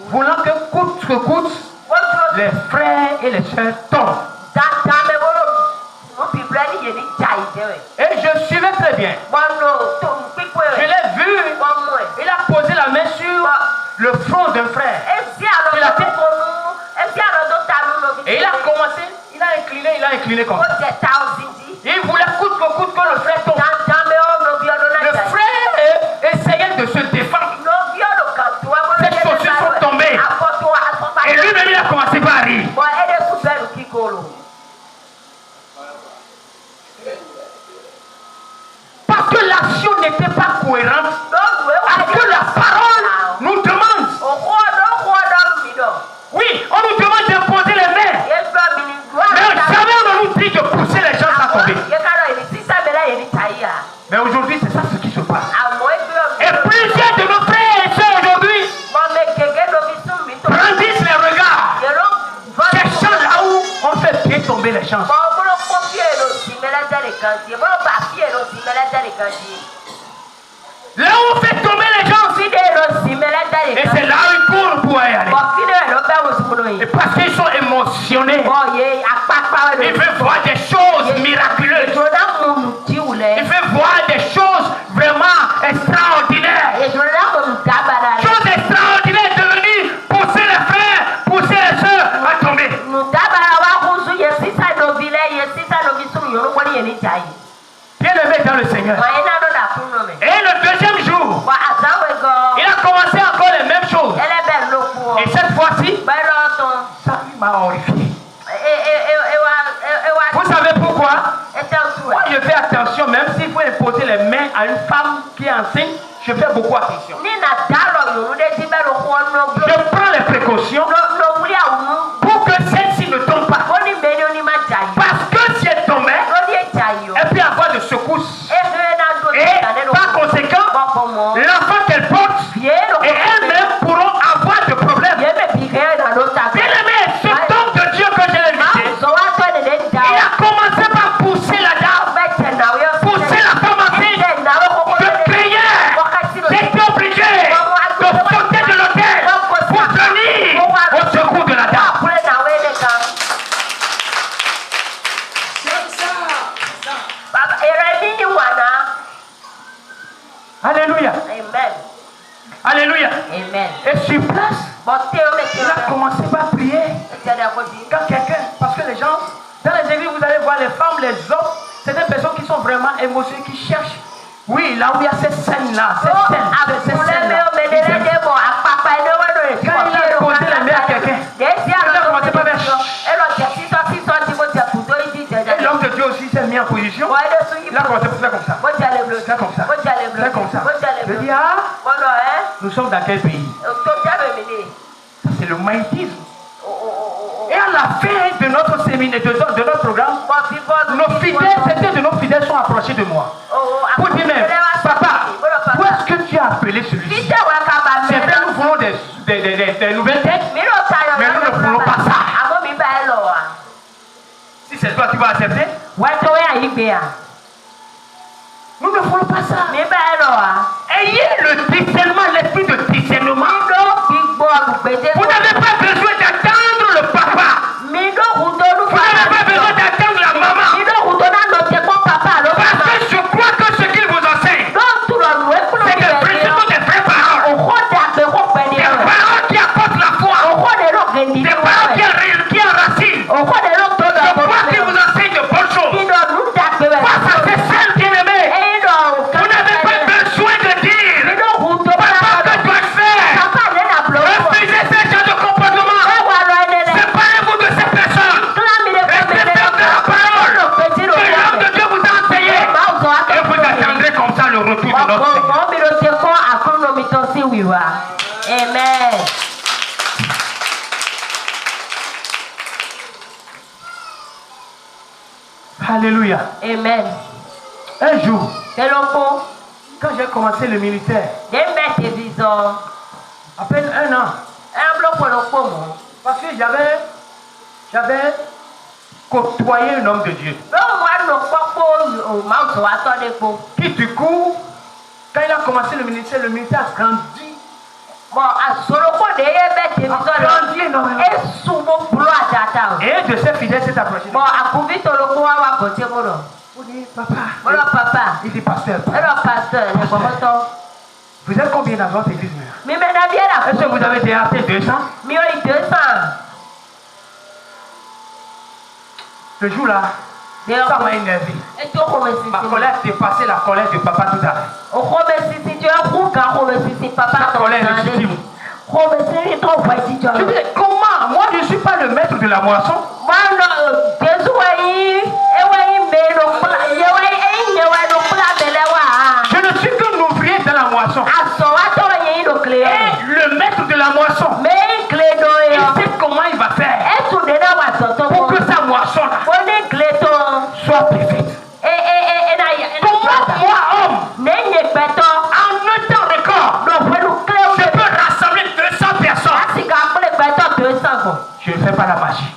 S1: voulant que coûte que coûte, les frères et les sœurs tombent. Et je suivais très bien. Je l'ai vu, il a posé la main sur le front d'un frère. Et il a commencé, il a incliné comme ça. Il voulait coûte que coûte que le frère tombe. Le frère essayait de se défendre. Ses chaussures sont tombées. Et lui-même, il a commencé par rire. tomber les chances. Là où on fait tomber les gens, et c'est là où ils courent pour y aller. Et parce qu'ils sont émotionnés, ils veulent voir des choses miraculeuses. Ils veulent voir des choses vraiment extraordinaires. Choses extraordinaires devenues pousser les frères, pousser les soeurs à tomber. Bien aimé dans le Seigneur. Et le deuxième jour, il a commencé encore les mêmes choses. Et cette fois-ci, ça m'a horrifié. Vous savez pourquoi? Moi, je fais attention, même s'il faut imposer les mains à une femme qui est enceinte, je fais beaucoup attention. Je prends les précautions pour que celle-ci ne tombe pas. Parce que si elle tombait, elle peut avoir de secousses. Et par conséquent, l'enfant qu'elle porte et elle-même pourront avoir de problèmes. Bien aimé, ce don de Dieu que j'ai invité, il a commencé par pousser la dame, pousser la femme enceinte. Je criais, j'étais obligé de sauter de l'hôtel pour venir au secours de la dame. Alléluia. Amen. Alléluia. Amen. Et sur place, il a commencé par prier. Quand quelqu'un, parce que les gens, dans les églises, vous allez voir les femmes, les hommes, c'est des personnes qui sont vraiment émotionnelles, qui cherchent. Oui, là où il y a ces scènes-là, ces scènes-là. Quand il a posé la main à quelqu'un, il a commencé par faire. Et l'homme de Dieu aussi s'est mis en position. Il a commencé par faire comme ça. Faire comme ça. Faire comme ça. Je dis, nous sommes dans quel pays? C'est le maïtisme. Et à la fin de notre séminaire, de notre programme, nos fidèles, certains de nos fidèles sont approchés de moi. Pour dire, mais papa, où est-ce que tu as appelé celui-ci? C'est vrai, nous voulons des nouvelles têtes, mais nous ne voulons pas ça. Si c'est toi qui vas accepter, nous ne voulons pas ça. Ayez le discernement, l'esprit de discernement. Vous n'avez pas besoin d'attendre le papa. Vous n'avez pas besoin d'attendre la maman. Parce que je crois que ce qu'il vous enseigne, c'est que précisément des vraies paroles. Des paroles qui apportent la foi. Des paroles qui enracinent. Je crois qu'il vous enseigne de bonnes choses. Face à ces scènes bien-aimées, vous n'avez pas besoin de dire, papa, que dois-je faire? Refusez ce genre de comportement. Séparez-vous de ces personnes. Restez ferme de la parole que l'homme de Dieu vous a enseigné. Et vous attendrez comme ça le retour de notre Seigneur.
S2: Amen.
S1: Alléluia.
S2: Amen.
S1: Un jour, quand j'ai commencé le militaire, à peine un an, parce que j'avais côtoyé un homme de Dieu qui du coup, quand il a commencé le ministère a grandi. Énormément. Et de ses fidèles s'est approché. Vous dites, papa. Il dit, pasteur. Vous êtes combien dans votre église? Est-ce que vous avez déjà fait 200? Ce jour-là, ça m'a énervé. Ma colère dépassait la colère de papa tout à l'heure. La colère légitime. Je dis, comment? Moi, je ne suis pas le maître de la moisson. Je ne suis qu'un ouvrier dans la moisson. Et le maître de la moisson, il sait comment il va faire pour que sa moisson soit parfaite. Comment moi, homme, en un temps record, je peux rassembler 200 personnes? Je ne fais pas la magie.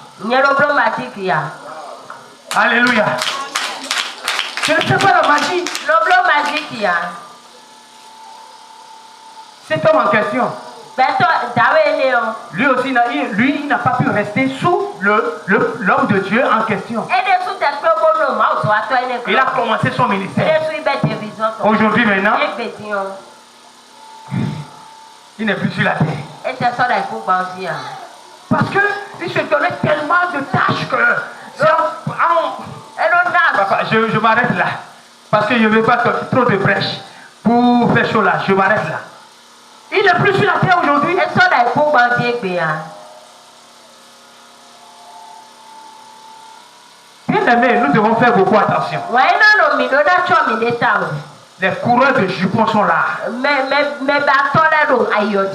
S1: Alléluia. Je ne sais pas la magie.
S2: L'oblo magique il y a.
S1: Cet homme en question, lui aussi, lui, il n'a pas pu rester sous l'homme de Dieu en question. Il a commencé son ministère. Aujourd'hui, maintenant, il n'est plus sur la terre. Parce qu'il se donnait tellement de tâches que... Papa, je m'arrête là. Parce que je ne veux pas trop de brèches pour faire chaud là. Je m'arrête là. Il n'est plus sur la terre aujourd'hui. Bien aimé, nous devons faire beaucoup attention. Les coureurs de jupons sont là.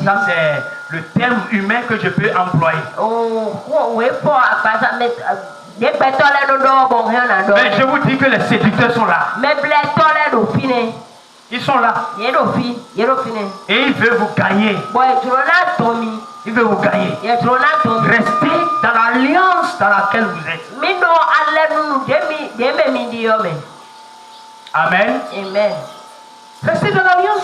S1: Ça, c'est le terme humain que je peux employer. Mais je vous dis que les séducteurs sont là. Ils sont là. Et ils veulent vous gagner. Ils veulent vous gagner. Restez dans l'alliance dans laquelle vous êtes. Amen.
S2: Amen.
S1: Restez dans l'alliance.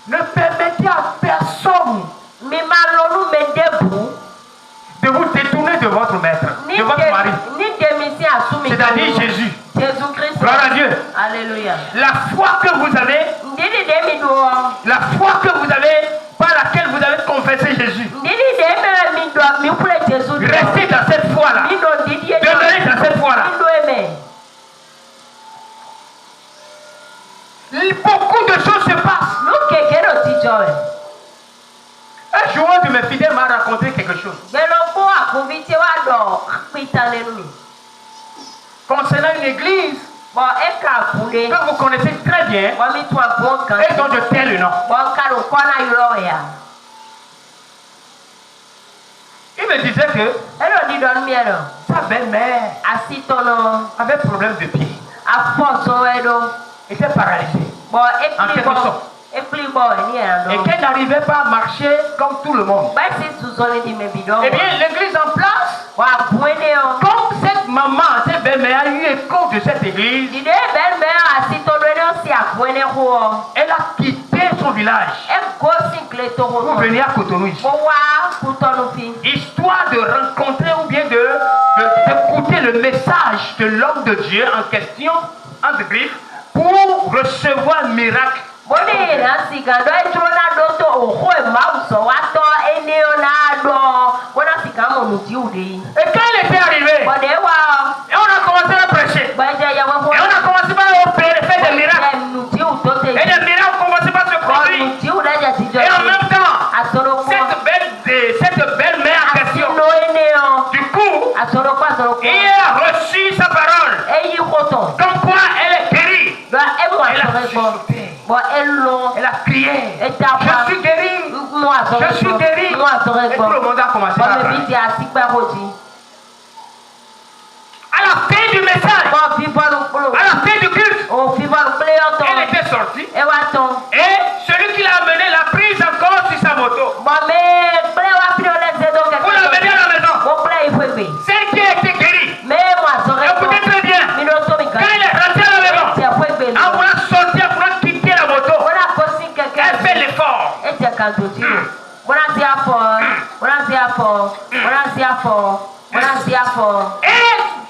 S1: Ne permettez à personne de vous détourner de votre maître, de votre mari. C'est-à-dire Jésus. Gloire à Dieu.
S2: Alléluia.
S1: La foi que vous avez, par laquelle vous avez confessé Jésus. Restez dans cette foi-là. Demeurez dans cette foi-là. Beaucoup de choses se passent. Un joueur de mes fidèles m'a raconté quelque chose. Concernant une église que vous connaissez très bien et dont je tais le nom. Il me disait que sa belle-mère avait problème de pied. Était paralysée. En quelque sorte. Et qu'elle n'arrivait pas à marcher comme tout le monde. Eh bien, l'église en place, comme cette maman, cette belle-mère a eu écho de cette église, elle a quitté son village pour venir à Cotonou ici. Histoire de rencontrer ou bien d'écouter le message de l'homme de Dieu en question, entre griffes, pour recevoir un miracle. Et quand elle était arrivée, et on a commencé à prêcher, et on a commencé à faire des miracles, et les miracles ont commencé à se produire, et en même temps, cette belle mère en question, du coup, il a reçu sa parole, comme quoi elle est guérie. Elle a chuchoté. Elle a crié. Je suis guérie. Je suis guérie. Et tout le monde a commencé à crier. À la fin du message, à la fin du culte, elle était sortie. Et celui qui l'a amené l'a prise encore sur sa moto. Pour l'amener à la maison. Celle qui a été guérie. Écoutez très bien. Quand elle est rentrée à la maison, en voulant sortir, en voulant quitter la moto, elle fait l'effort. Et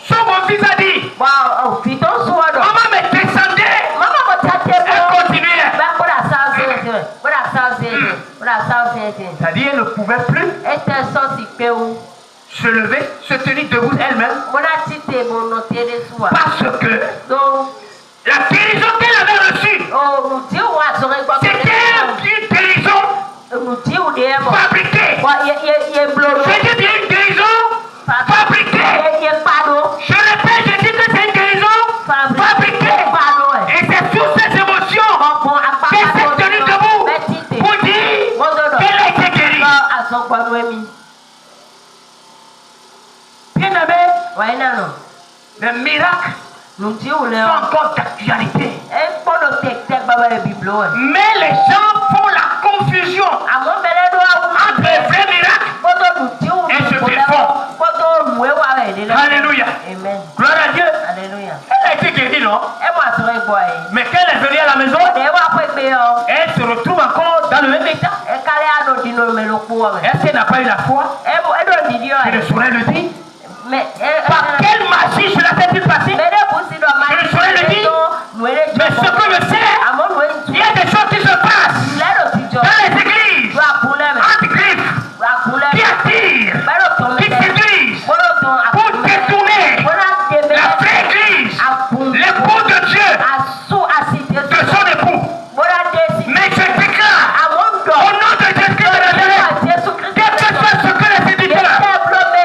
S1: son beau-fils a dit, maman me descendait. Elle continuait. C'est-à-dire elle ne pouvait plus se lever, se tenir debout elle-même. Parce que la guérison qu'elle avait reçue, c'était une guérison fabriquée. C'était bien une guérison fabriquée. Je répète, je dis que c'est une guérison fabriquée. Et c'est sous ces émotions qu'elle s'est tenue debout pour dire qu'elle a été guérie. Bien aimé, le miracle sont encore d'actualité. Mais les gens font la confusion entre les vrais miracles et ce qu'ils font. Alléluia. Est-ce qu'elle n'a pas eu la foi? Je ne saurais le dire. Par quelle magie cela s'est-il passé? Je ne saurais le dire. Mais ce que je sais, il y a des choses qui se passent dans les églises, anti-griffes, qui attirent, qui séduisent, pour détourner la vraie église, l'époux de Dieu, de son époux. Mais je déclare, au nom de Jésus de Nazareth, quel que soit ce que les séducteurs,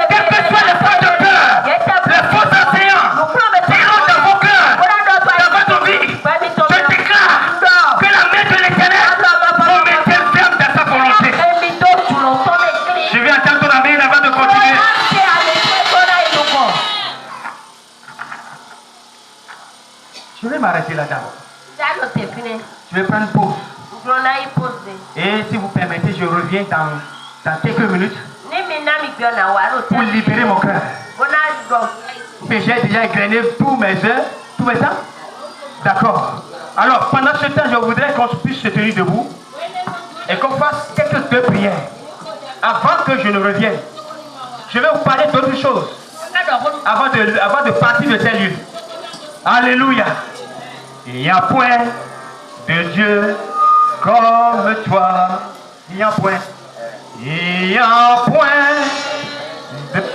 S1: quel que soit les fautes de cœur, les faux enseignants, diront dans vos cœurs, dans votre vie, je déclare que la main de l'Éternel vous mettez ferme dans sa volonté. Je vais entendre ton amen avant de continuer. Je vais m'arrêter là d'abord. Je vais prendre une pause. Et si vous permettez, je reviens dans quelques minutes pour libérer mon cœur. Mais j'ai déjà égrené tous mes heures, tous mes temps. D'accord. Alors, pendant ce temps, je voudrais qu'on puisse se tenir debout et qu'on fasse quelques deux prières. Avant que je ne revienne, je vais vous parler d'autre chose avant de partir de tel lieu. Alléluia. Il n'y a point de Dieu comme toi. Il n'y a point. Il n'y a point de Dieu.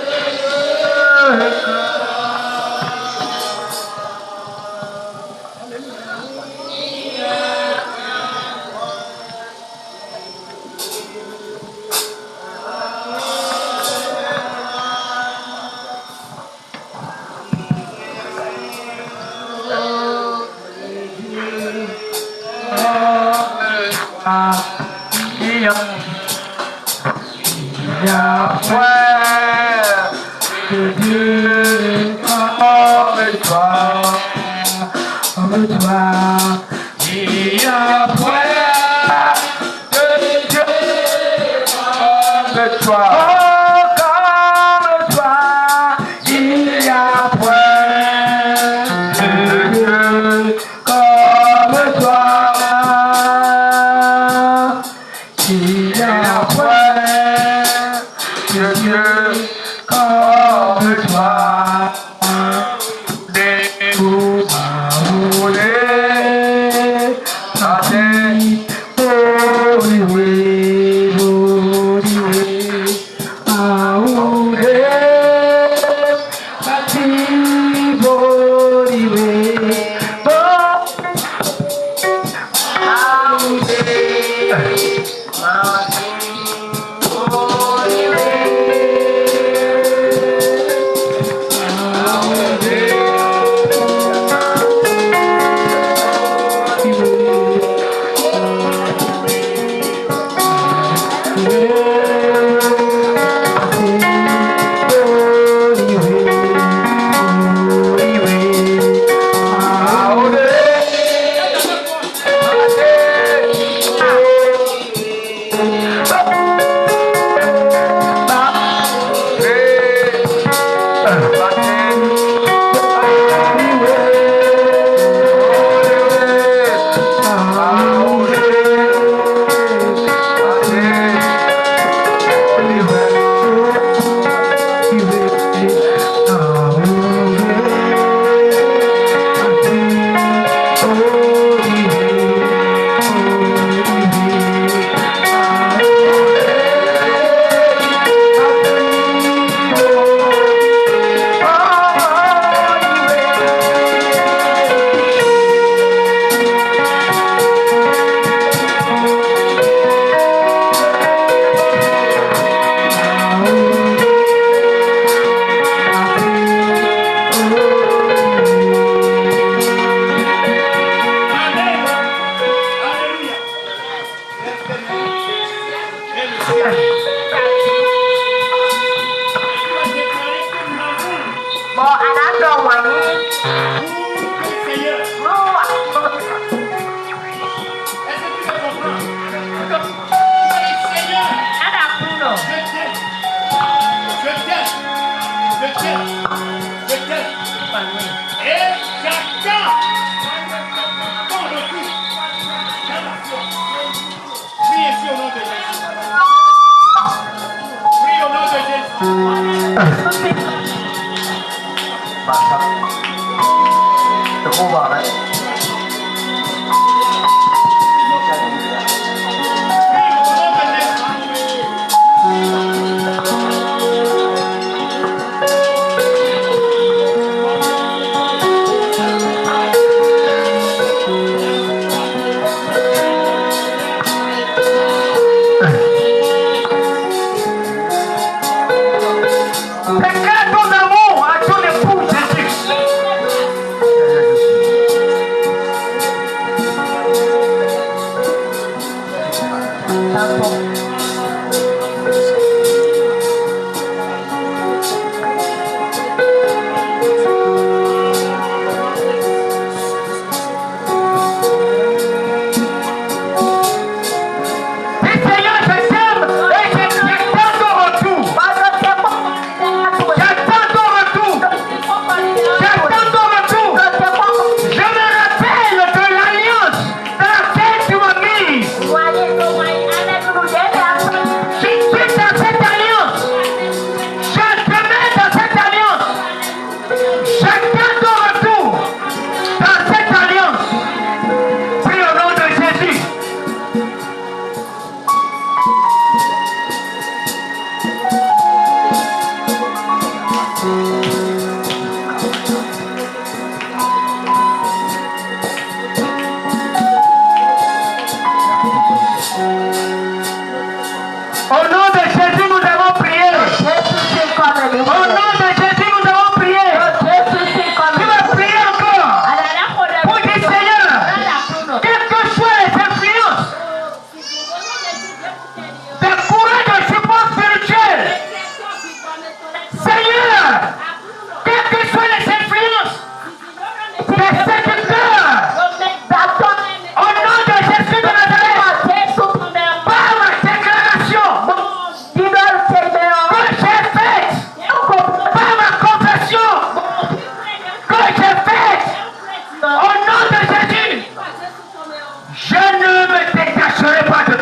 S1: Il y a point de Dieu comme toi, comme toi. Il y a point de Dieu comme toi. Oh, comme toi. Il y a point de Dieu comme toi. Il y a point de Dieu comme toi. Dégoût amoureux, ta tête, oui, amoureux, ta tête,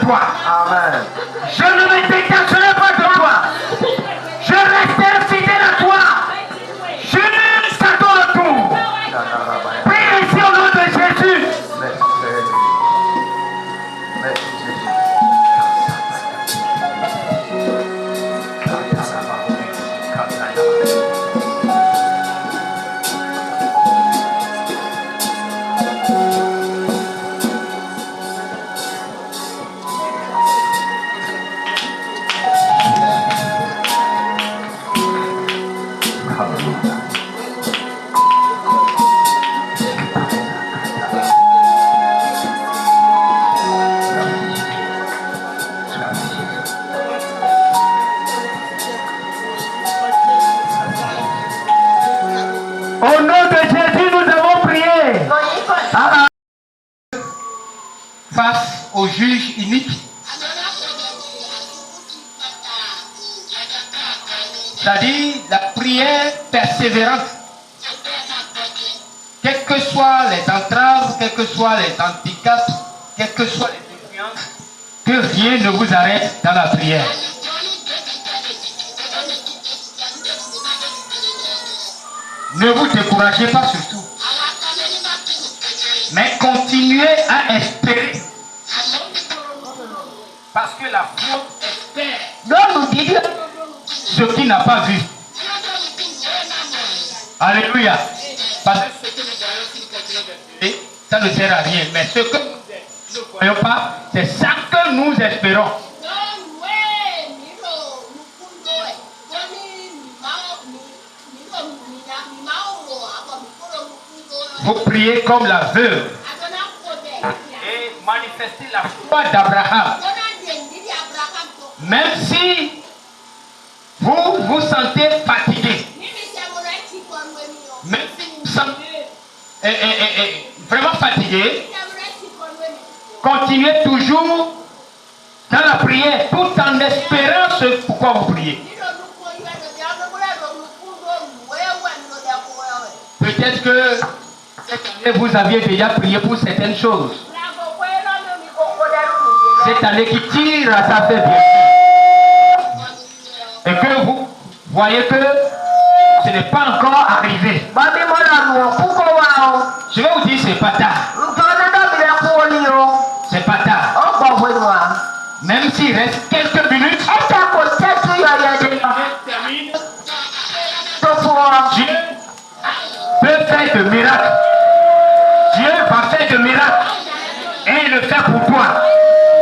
S1: toi.
S3: Amen.
S1: Je ne me détacherai pas de toi. Je resterai fidèle à toi. Jusqu'à ton retour. Prie ici au nom de Jésus.
S3: Merci Jésus.
S1: Au nom de Jésus, nous avons prié. Face au juge unique. C'est-à-dire la prière persévérante. Quelles que soient les entraves, quels que soient les handicaps, quelles que soient les influences, que rien ne vous arrête dans la prière. Ne vous découragez pas surtout. Mais continuez à espérer. Parce que la foi espère. Donc nous disons ce qui n'a pas vu. Alléluia. Parce que ce que nous voyons, si nous continuons d'espérer, ça ne sert à rien. Mais ce que nous ne voyons pas, c'est ça que nous espérons. Vous priez comme la veuve et manifestez la foi d'Abraham. Même si vous vous sentez fatigué, même si vous vous sentez vraiment fatigué, continuez toujours dans la prière tout en espérant ce pourquoi vous priez. Peut-être que cette année, vous aviez déjà prié pour certaines choses. Cette année qui tire à sa fin, bien sûr. Et que vous voyez que ce n'est pas encore arrivé. Je vais vous dire, c'est pas tard. C'est pas tard. Même s'il reste quelques minutes, Dieu peut faire de miracles. Dieu va faire de miracles. Et il le fait pour toi.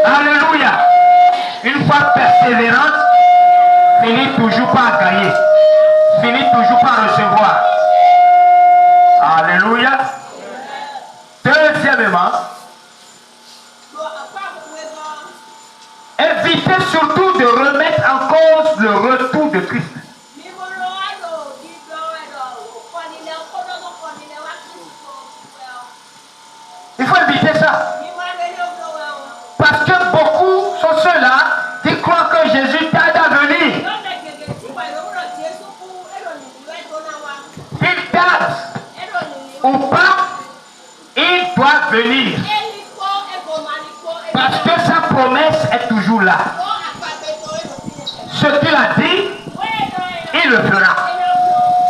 S1: Alléluia. Une fois persévérante, finis toujours par gagner. Finis toujours par recevoir. Alléluia. Deuxièmement, évitez surtout de remettre en cause le retour de Christ. Il faut éviter ça. Parce que beaucoup sont ceux-là qui croient que Jésus tarde à venir. Il tarde ou pas, il doit venir. Parce que sa promesse est toujours là. Ce qu'il a dit, il le fera.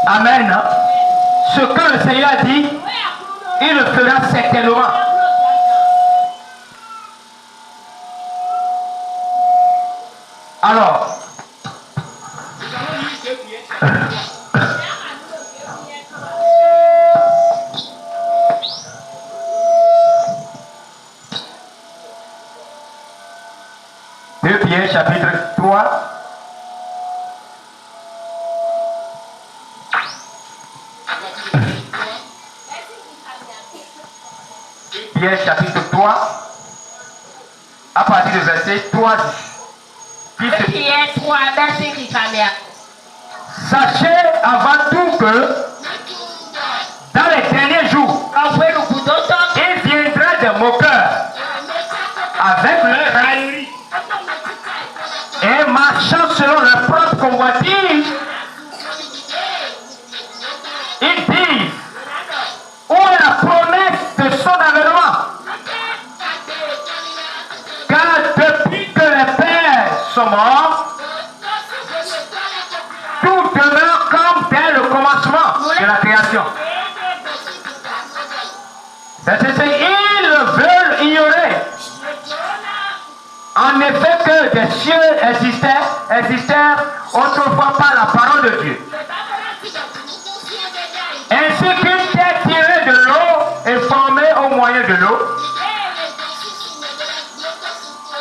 S1: Amen. Ce que le Seigneur a dit, il le fera certainement. Alors, Deux Pierre chapitre 3. Pierre chapitre 3, à partir du verset 3.
S2: Pierre 3, verset qui s'amène.
S1: Sachez avant tout que dans les derniers jours, il viendra des moqueurs avec leur raillerie et marchant selon leur propre convoitise. Ils disent: où est la promesse de son avènement? Car depuis des cieux existèrent autrefois par la parole de Dieu. Ainsi qu'une terre tirée de l'eau est formée au moyen de l'eau.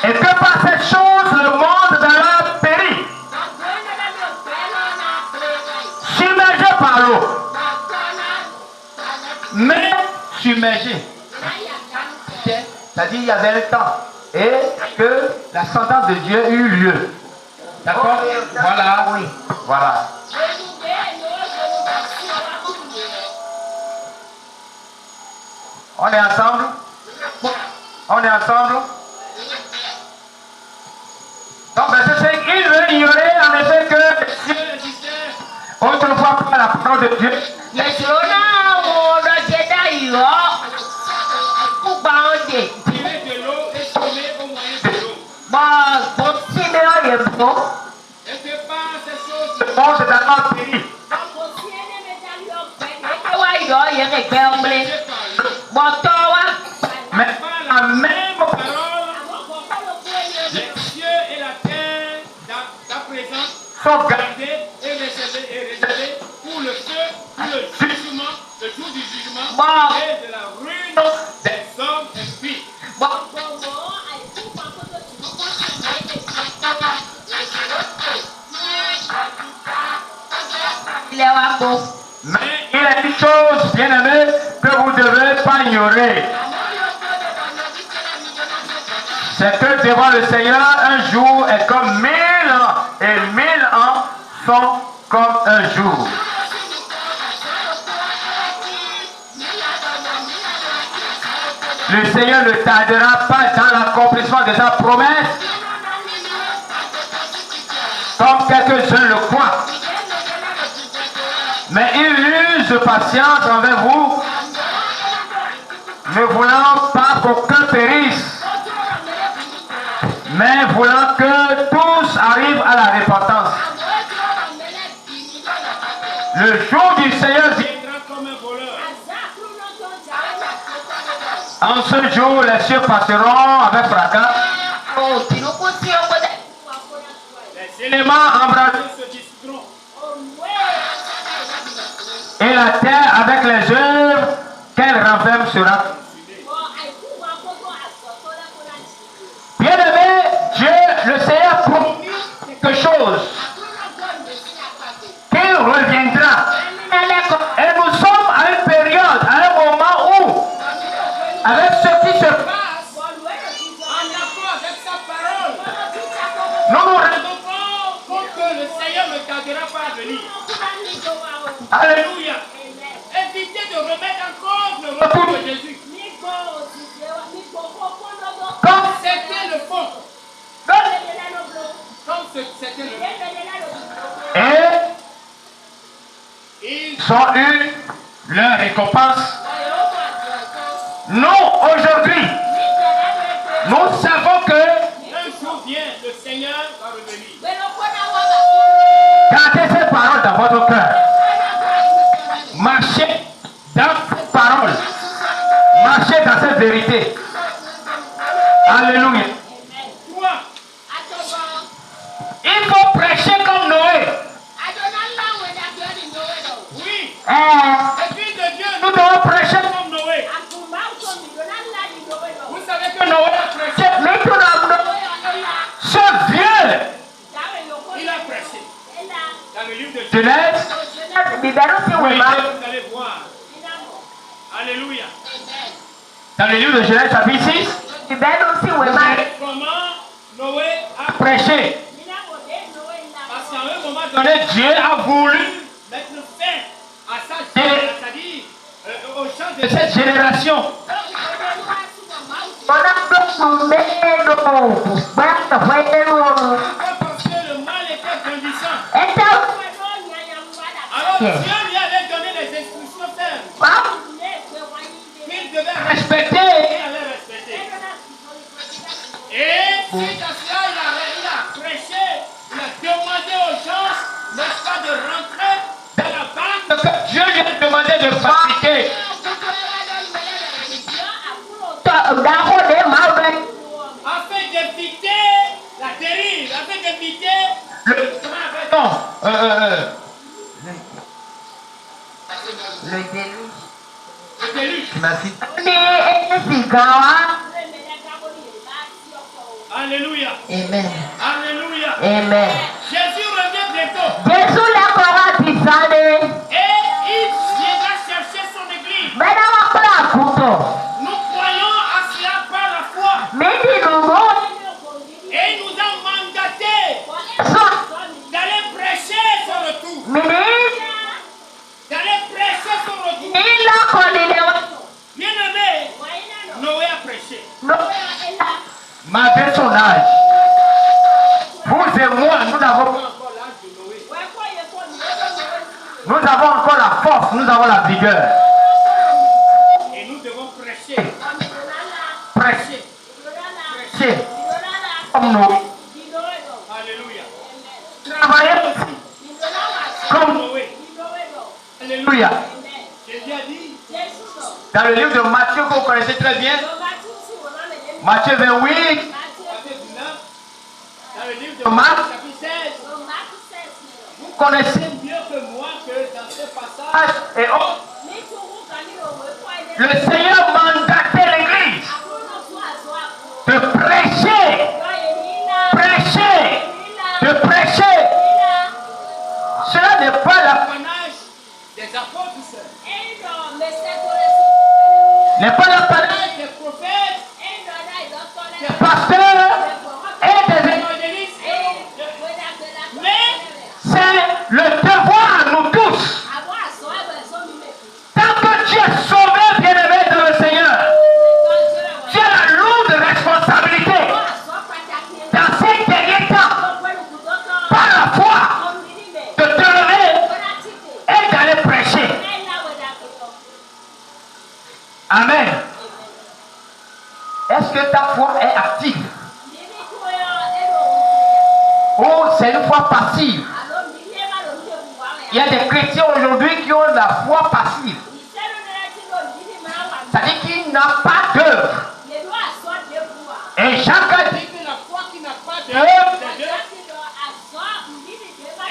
S1: Et que par cette chose, le monde d'alors périt, submergé par l'eau. Mais submergé. C'est-à-dire il y avait le temps et que la sentence de Dieu eut lieu. D'accord? Voilà. Oui. Voilà. On est ensemble? On est ensemble? Donc, verset 5, il veut ignorer en effet que Dieu existait autrefois par la parole de Dieu. Tirer de l'eau et semer au moyen de l'eau. Et que par ces choses, le monde est d'abord péri. Mais par la même parole, les cieux et la terre d'à présent sont gardés et réservés pour le feu, pour le jugement, le jour du jugement et de la ruine des hommes impies. Mais il y a une chose, bien aimé, que vous ne devez pas ignorer. C'est que devant le Seigneur, un jour est comme 1000 ans et 1000 ans sont comme un jour. Le Seigneur ne tardera pas dans l'accomplissement de sa promesse, comme quelques-uns le croient. Mais il use de patience envers vous, ne voulant pas qu'aucun périsse, mais voulant que tous arrivent à la repentance. Le jour du Seigneur viendra comme un voleur. En ce jour, les cieux passeront avec fracas. Les éléments embrasés se dissoudront. Et la terre avec les œuvres qu'elle renferme sera. Bien-aimé, Dieu, le Seigneur promet quelque chose. Qu'il reviendra. Et nous sommes à une période, à un moment où, avec ce qui se passe, en accord avec sa parole, nous nous rendons compte que le Seigneur ne tardera pas à venir. Alléluia. Évitez de remettre en cause le retour de Jésus. Comme c'était le fond. Comme c'était le fond. Et ils ont eu leur récompense. Nous, aujourd'hui, nous savons que un jour vient, le Seigneur va revenir. Gardez ces paroles dans votre cœur. Marchez dans ces paroles. Marchez dans cette vérité. Alléluia. Il faut prêcher comme Noé. Oui. Et puis de Dieu, nous devons prêcher comme Noé. Vous savez que Noé a prêché. Ce vieux, il a prêché. Dans le livre de Genèse, vous allez voir. Alléluia. Dans le livre de Genèse, chapitre 6, comment Noé a prêché. Parce qu'à un moment donné, Dieu a voulu mettre fin à sa génération, c'est-à-dire au chant de cette génération. Parce que le mal était grandissant. Alors Dieu lui avait donné des instructions fermes. Qu'il devait respecter et allait respecter. Et suite à cela, il a prêché, il a demandé aux gens, n'est-ce pas, de rentrer dans la bande que Dieu lui a demandé de pratiquer. Afin d'éviter la dérive.
S3: Le déluge. Tu m'as cité.
S4: Alléluia.
S3: Amen.
S4: Alléluia.
S3: Amen.
S4: Jésus revient bientôt. Et il viendra chercher son église. Nous croyons à cela par la foi. Et il nous a mandaté d'aller prêcher son retour. D'aller prêcher son retour. Bien aimé, Noé a prêché.
S1: Malgré son âge, vous et moi, nous avons encore la force, nous avons la vigueur.
S4: Et nous devons prêcher.
S1: Prêcher. Comme nous.
S4: Alléluia.
S1: Travailler comme
S4: Noé.
S1: Alléluia.
S4: Jésus a dit.
S1: Dans le livre de Matthieu, que vous connaissez très bien, Matthieu 28,
S4: Dans le livre de
S1: Marc,
S4: chapitre 16,
S1: vous connaissez
S4: mieux que moi que dans ce passage,
S1: et autres. Le Seigneur mandatait l'église de prêcher, de prêcher. Cela n'est pas
S4: l'apanage des apôtres,
S1: n'est pas l'apanage
S4: des prophètes,
S1: des pasteurs et des
S4: évangélistes, mais
S1: c'est le devoir à nous tous. Tant que tu es sauvé, bien-aimé de le Seigneur, tu as la lourde responsabilité dans ces derniers temps, par la foi, de te lever et d'aller prêcher. Amen. Est-ce que ta foi est active? Ou c'est une foi passive? Il y a des chrétiens aujourd'hui qui ont la foi passive. C'est-à-dire qu'ils n'ont pas d'œuvre. Et Jacques a dit
S4: que la foi qui n'a pas
S1: d'œuvre
S4: d'œuvre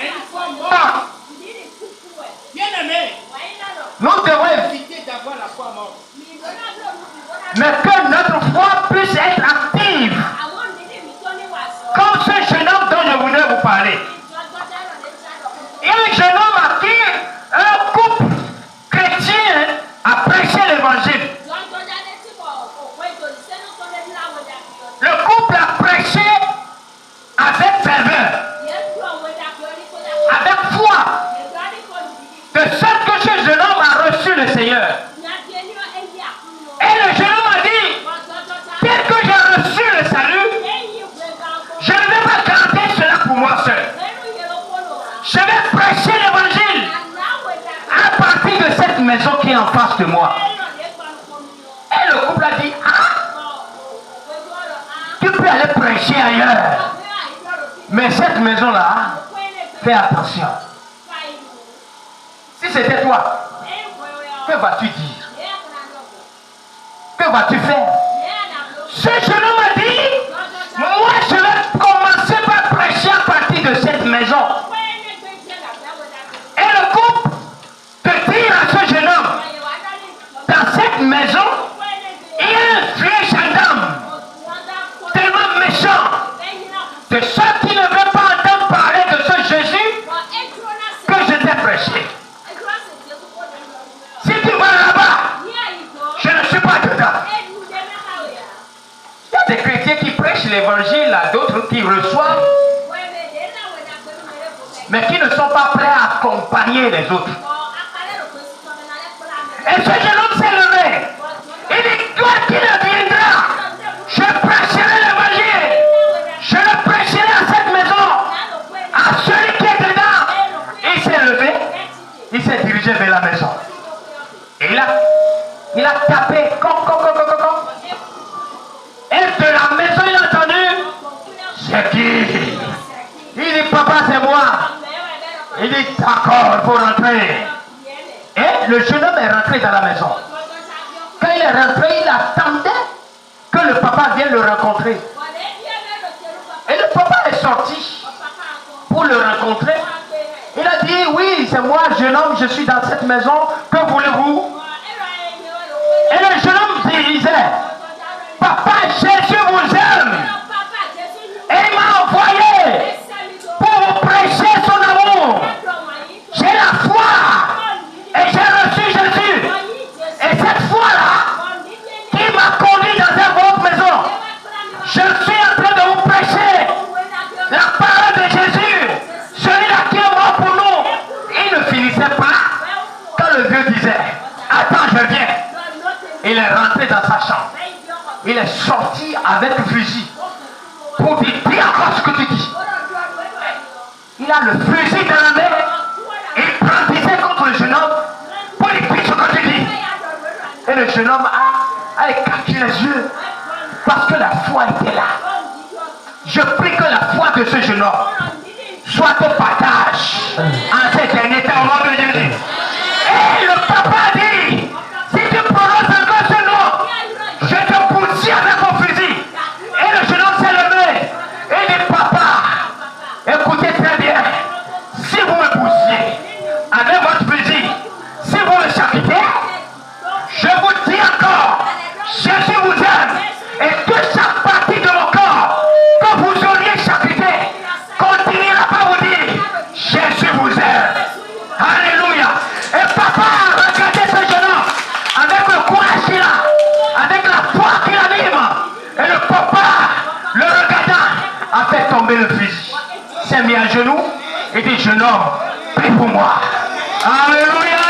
S4: est une foi morte. Bien aimé,
S1: nous devons
S4: éviter d'avoir la foi morte.
S1: mais que notre foi puisse être active. Comme ce jeune homme dont je voulais vous parler. Il y a un jeune homme à qui un couple chrétien a prêché l'évangile. Le couple a prêché avec ferveur, avec foi, de sorte que ce jeune homme a reçu le Seigneur. Et le jeune homme a dit, tel que j'ai reçu le salut, je ne vais pas garder cela pour moi seul. Je vais prêcher l'évangile à partir de cette maison qui est en face de moi. Et le couple a dit, ah, tu peux aller prêcher ailleurs. Mais cette maison-là, fais attention. Si c'était toi, que vas-tu dire? Que vas-tu faire? Ce jeune homme a dit, moi je vais commencer par prêcher à partir de cette maison. Et le couple te dire à ce jeune homme, dans cette maison, il y a un vieux gendarme, tellement méchant, de ceux qui ne veulent pas entendre parler de ce Jésus que je t'ai prêché. Si tu vas là-bas, je ne suis pas dedans. Il y a des chrétiens qui prêchent l'évangile à d'autres qui reçoivent, mais qui ne sont pas prêts à accompagner les autres. Et ce jeune homme s'est levé. Il dit, toi qui ne viendras, je prêcherai l'évangile. Je le prêcherai à cette maison, à celui qui est dedans. Il s'est levé, il s'est dirigé vers la maison. Et là, il a tapé, et de la maison, il a entendu, c'est qui? Il dit, papa, c'est moi. Il dit, d'accord, il faut rentrer. Et le jeune homme est rentré dans la maison. Quand il est rentré, il attendait que le papa vienne le rencontrer. Et le papa est sorti pour le rencontrer. a dit, oui, c'est moi, jeune homme, je suis dans cette maison, que voulez-vous? Et le jeune homme disait, Papa, Jésus vous aime. Et il m'a envoyé pour vous prêcher son amour. J'ai la foi et j'ai reçu Jésus. Et cette foi-là, qui m'a conduit dans votre maison, je suis en train de vous prêcher la parole de Jésus, celui-là qui est mort pour nous. Il ne finissait pas quand le vieux disait, attends, je viens. Il est rentré dans sa chambre. Il est sorti avec le fusil pour dire, dis encore ce que tu dis. Il a le fusil dans la main. Il brandissait contre le jeune homme pour lui dire ce que tu dis. Et le jeune homme a écarté les yeux parce que la foi était là. Je prie que la foi de ce jeune homme soit au partage en ces derniers temps au nom de Jésus. Et le papa dit, si tu prononces encore ce nom, je te bousille avec mon fusil. Et le jeune homme s'est levé et dit, papa, écoutez très bien, si vous me bousillez avec votre fusil, si vous me charcutez, je vous dis encore, Jésus vous aime. Et que chaque partie de mon corps que vous auriez charcuté continuera par vous dire, Jésus vous aime. Alléluia. Et papa a regardé ce jeune homme avec le courage qu'il a, avec la foi qu'il anime. Et le papa, le regardant, a fait tomber le fusil. S'est mis à genoux et dit, jeune homme, prie pour moi. Alléluia.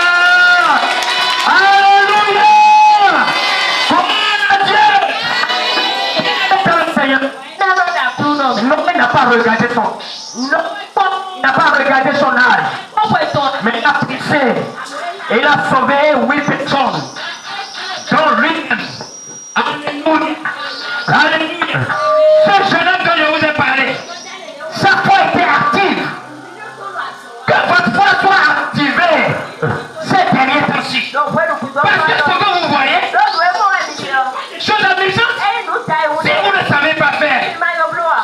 S1: Alléluia. L'homme n'a pas regardé son âge, mais il a prissé et il a sauvé 8 personnes, dont lui-même. Alléluia. Alléluia. Ce jeune homme dont je vous ai parlé, sa foi était active. Que votre foi soit activée ces derniers temps-ci. Parce que ce que vous voyez, chose amusante, si vous ne savez pas faire,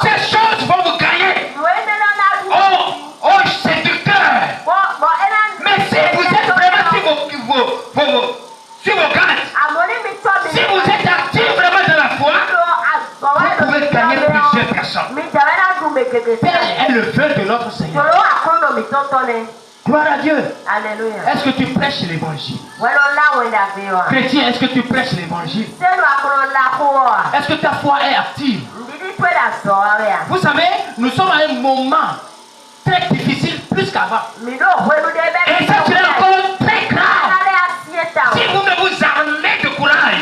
S1: ces choses vont vous gagner. Oh, c'est du cœur. Mais si vous êtes vraiment sur vos gardes, si vous êtes actif vraiment dans la foi, vous pouvez gagner plusieurs personnes. Tel est le vœu de notre Seigneur. Gloire à Dieu.
S2: Alléluia.
S1: Est-ce que tu prêches l'évangile? Chrétien, est-ce que tu prêches l'évangile? Est-ce que ta foi est active? Vous savez, nous sommes à un moment très difficile, plus qu'avant. Et ça serait encore très grave. Si vous ne vous armez de courage,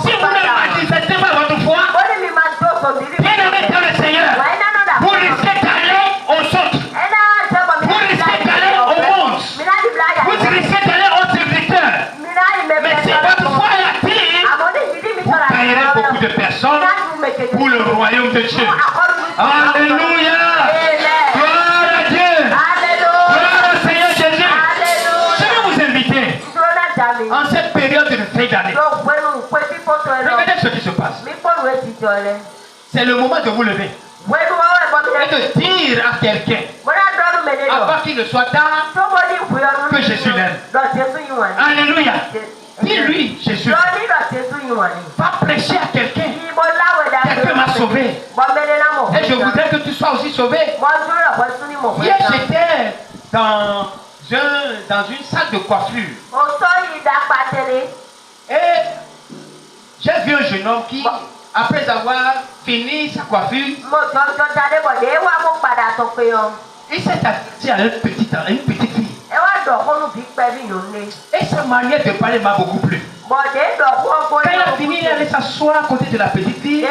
S1: si vous ne manifestez pas votre foi, bien aimé dans le Seigneur, vous risquez d'aller au centre. Vous risquez d'aller au monde. Vous risquez d'aller au serviteur. Mais si votre foi est active, vous gagnerez beaucoup de personnes pour le royaume de Dieu. Alléluia. Gloire à Dieu. Gloire au Seigneur Jésus. Je vais vous inviter en cette période de fin d'année. Regardez ce qui se passe. C'est le moment de vous lever et de dire à quelqu'un, avant qu'il ne soit tard, que Jésus l'aime. Alléluia. Dis-lui, Jésus, va prêcher à quelqu'un. Quelqu'un m'a sauvé. Et je voudrais que tu sois aussi sauvé. Hier, j'étais dans une salle de coiffure. Et j'ai vu un jeune homme qui, après avoir fini sa coiffure, il s'est assis à une petite fille. Et sa manière de parler m'a beaucoup plu. Quand il a fini, il allait s'asseoir à côté de la petite fille.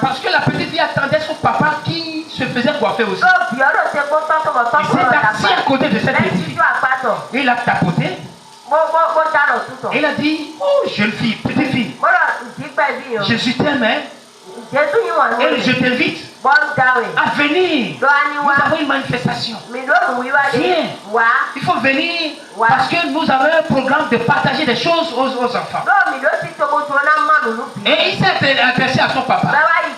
S1: Parce que la petite fille attendait son papa qui se faisait coiffer aussi. Il s'est assis à côté de cette petite fille. Il a tapoté. Il a dit, oh jeune fille, petite fille, Jésus t'aime, hein? Et je t'invite à venir. Nous avons une manifestation. Viens. Il faut venir parce que nous avons un programme de partager des choses aux enfants. Et il s'est adressé à son papa.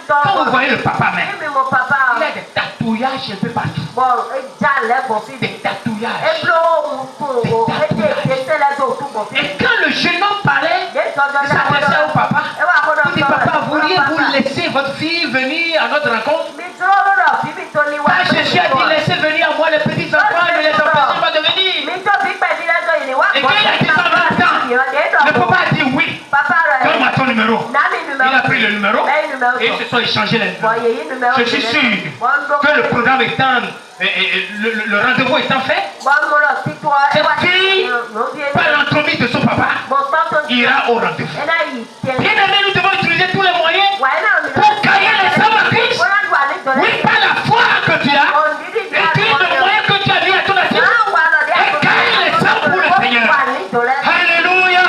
S1: Quand vous voyez le papa même, il a des tatouages.
S3: tatouages un peu partout. Des tatouages. Et quand le jeune homme parlait, il s'adressait au papa. Il dit, papa, pourriez-vous laisser votre fille venir à notre rencontre? Quand Jésus a dit, laissez venir à moi les petits enfants, ne les empêchez pas de venir. Et quand il a dit ça en même temps, le papa a dit oui. Donne-moi ton numéro. Il a pris le numéro et ils se sont échangés les numéros. Je suis sûr que le programme étant, le rendez-vous étant fait, cette fille, par l'entremise de son papa, ira au rendez-vous. Bien aimé, nous devons utiliser tous les moyens pour gagner les âmes à Christ. Oui, par la foi que tu as, utilise le moyen que tu as mis à ton assiette et gagne les âmes pour le Seigneur. Alléluia.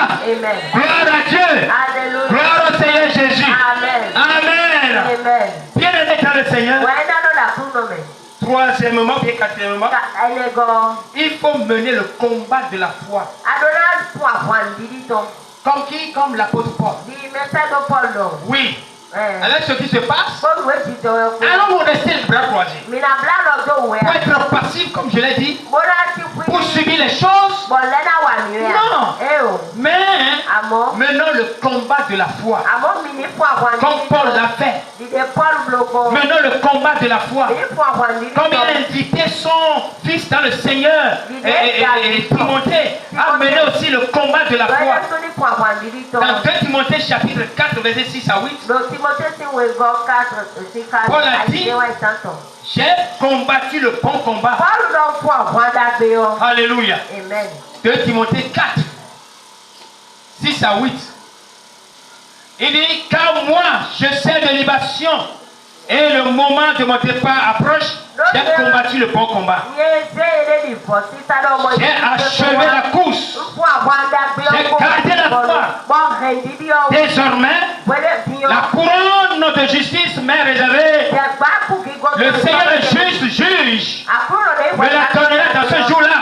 S3: Gloire à Dieu. Gloire au Seigneur Jésus. Amen. Bien aimé dans le Seigneur. Troisièmement, et quatrièmement, il faut mener le combat de la foi. Comme qui? Comme l'apôtre Paul. Oui. Avec ce qui se passe, allons rester le bras croisé. Pour être passif, comme je l'ai dit, pour subir les choses. Non. Mais menons le combat de la foi. Comme Paul l'a fait. Menons le combat de la foi. Comme il a invité son fils dans le Seigneur et Timothée a mené aussi le combat de la foi. Dans 2 Timothée chapitre 4 verset 6 à 8. Paul a dit, j'ai combattu le bon combat. Alléluia. 2 Timothée 4, 6 à 8. Il dit, car moi, je sais de libation et le moment de mon départ approche. J'ai combattu le bon combat. J'ai achevé la course. J'ai gardé la foi. Désormais, la couronne de justice m'est réservée. Le Seigneur est juste juge. Me la donnera dans ce jour-là.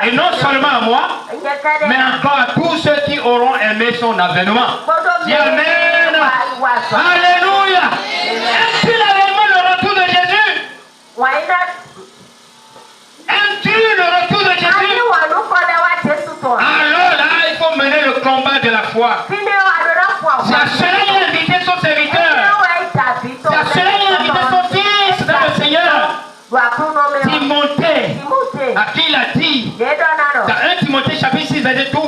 S3: Et non seulement à moi, mais encore à tous ceux qui auront aimé son avènement. Dis Amen. Alléluia. Est-ce réellement le retour de Jésus? Aimes-tu le retour de Jésus? Alors là, il faut mener le combat de la foi. C'est à cela qu'il a invité son serviteur. C'est à cela qu'il a invité son fils dans le Seigneur. Timothée, à qui il a dit, dans 1 Timothée chapitre 6 verset 12,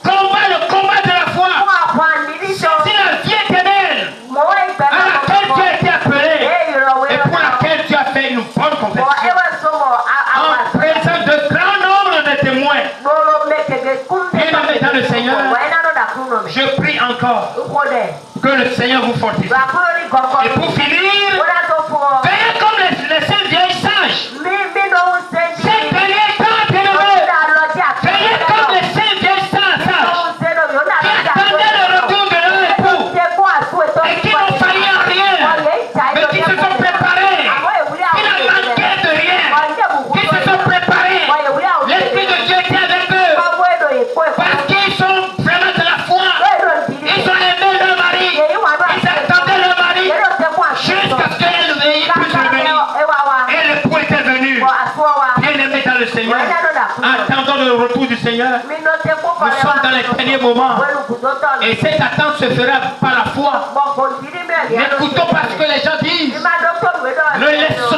S3: combat le combat de la foi. C'est la vie éternelle à laquelle tu as été appelé et pour laquelle tu as fait une bonne confession. En présence de grand nombre de témoins. Bien aimé dans le Seigneur, je prie encore que le Seigneur vous fortifie. Et pour finir, veillez comme les saints vieilles sages. Ces derniers temps, veillez comme les saints vieilles sages qui attendaient le retour de leur époux et qui n'ont failli en rien, mais qui se sont préparés, qui n'ont manqué de rien, qui se sont préparés. L'Esprit de Dieu était avec eux parce qu'ils sont vraiment de la foi. Ils ont aimé leur mari, ils attendaient leur mari jusqu'à ce qu'elle puisse revenir. Et l'époux était venu. Bien aimé dans le Seigneur, attendons le retour du Seigneur. Nous sommes dans les derniers moments et cette attente se fera par la foi. N'écoutons pas ce que les gens disent.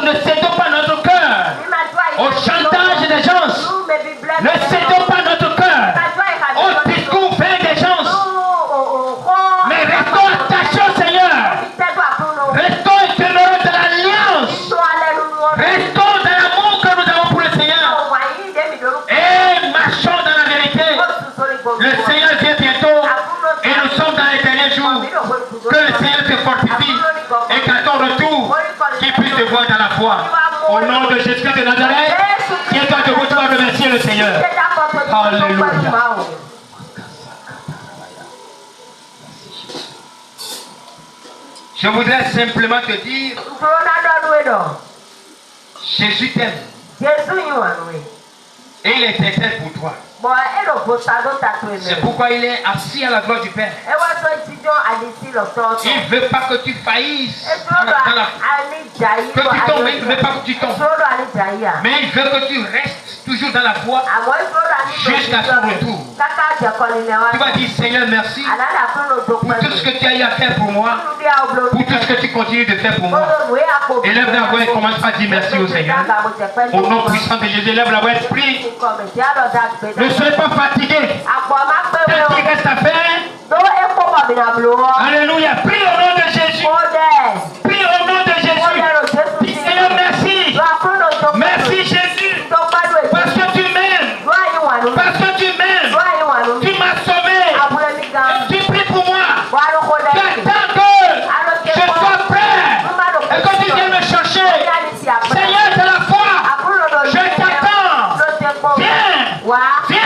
S3: Ne cédons pas notre cœur au chantage des gens. Ne cédons pas notre cœur au discours vain des gens. Mais restons attachés au Seigneur. Restons et demeurons de l'alliance. Restons dans l'amour que nous avons pour le Seigneur. Et marchons dans la vérité. Le Seigneur vient bientôt et nous sommes dans les derniers jours. Que le Seigneur te fortifie et qu'à ton retour, qu'il puisse te voir dans la foi. Au nom de Jésus de Nazareth, tiens-toi debout, tu vas remercier le Seigneur. Alléluia. Je voudrais simplement te dire, Jésus t'aime. Et il est éternel pour toi. C'est pourquoi il est assis à la gloire du Père. Il ne veut pas que tu faillisses que tu tombes, il ne veut pas que tu tombes. Mais il veut que tu restes toujours dans la foi jusqu'à son retour. Tu vas dire Seigneur merci pour tout ce que tu as eu à faire pour moi, pour tout ce que tu continues de faire pour moi. Élève la voix et commence à dire merci au Seigneur. Au nom puissant de Jésus, élève la voix et prie. Ne soyez pas fatigué. Qu'est-ce qu'il reste à faire? Alléluia. Prie au nom de Jésus. Prie au nom de Jésus. Dis Seigneur merci. Merci Jésus. Parce que tu m'aimes. Parce que tu m'aimes. Tu m'as sauvé. Tu pries pour moi. Tu attends que je sois prêt et que tu viennes me chercher. Seigneur, c'est la foi. Je t'attends. Viens. Viens.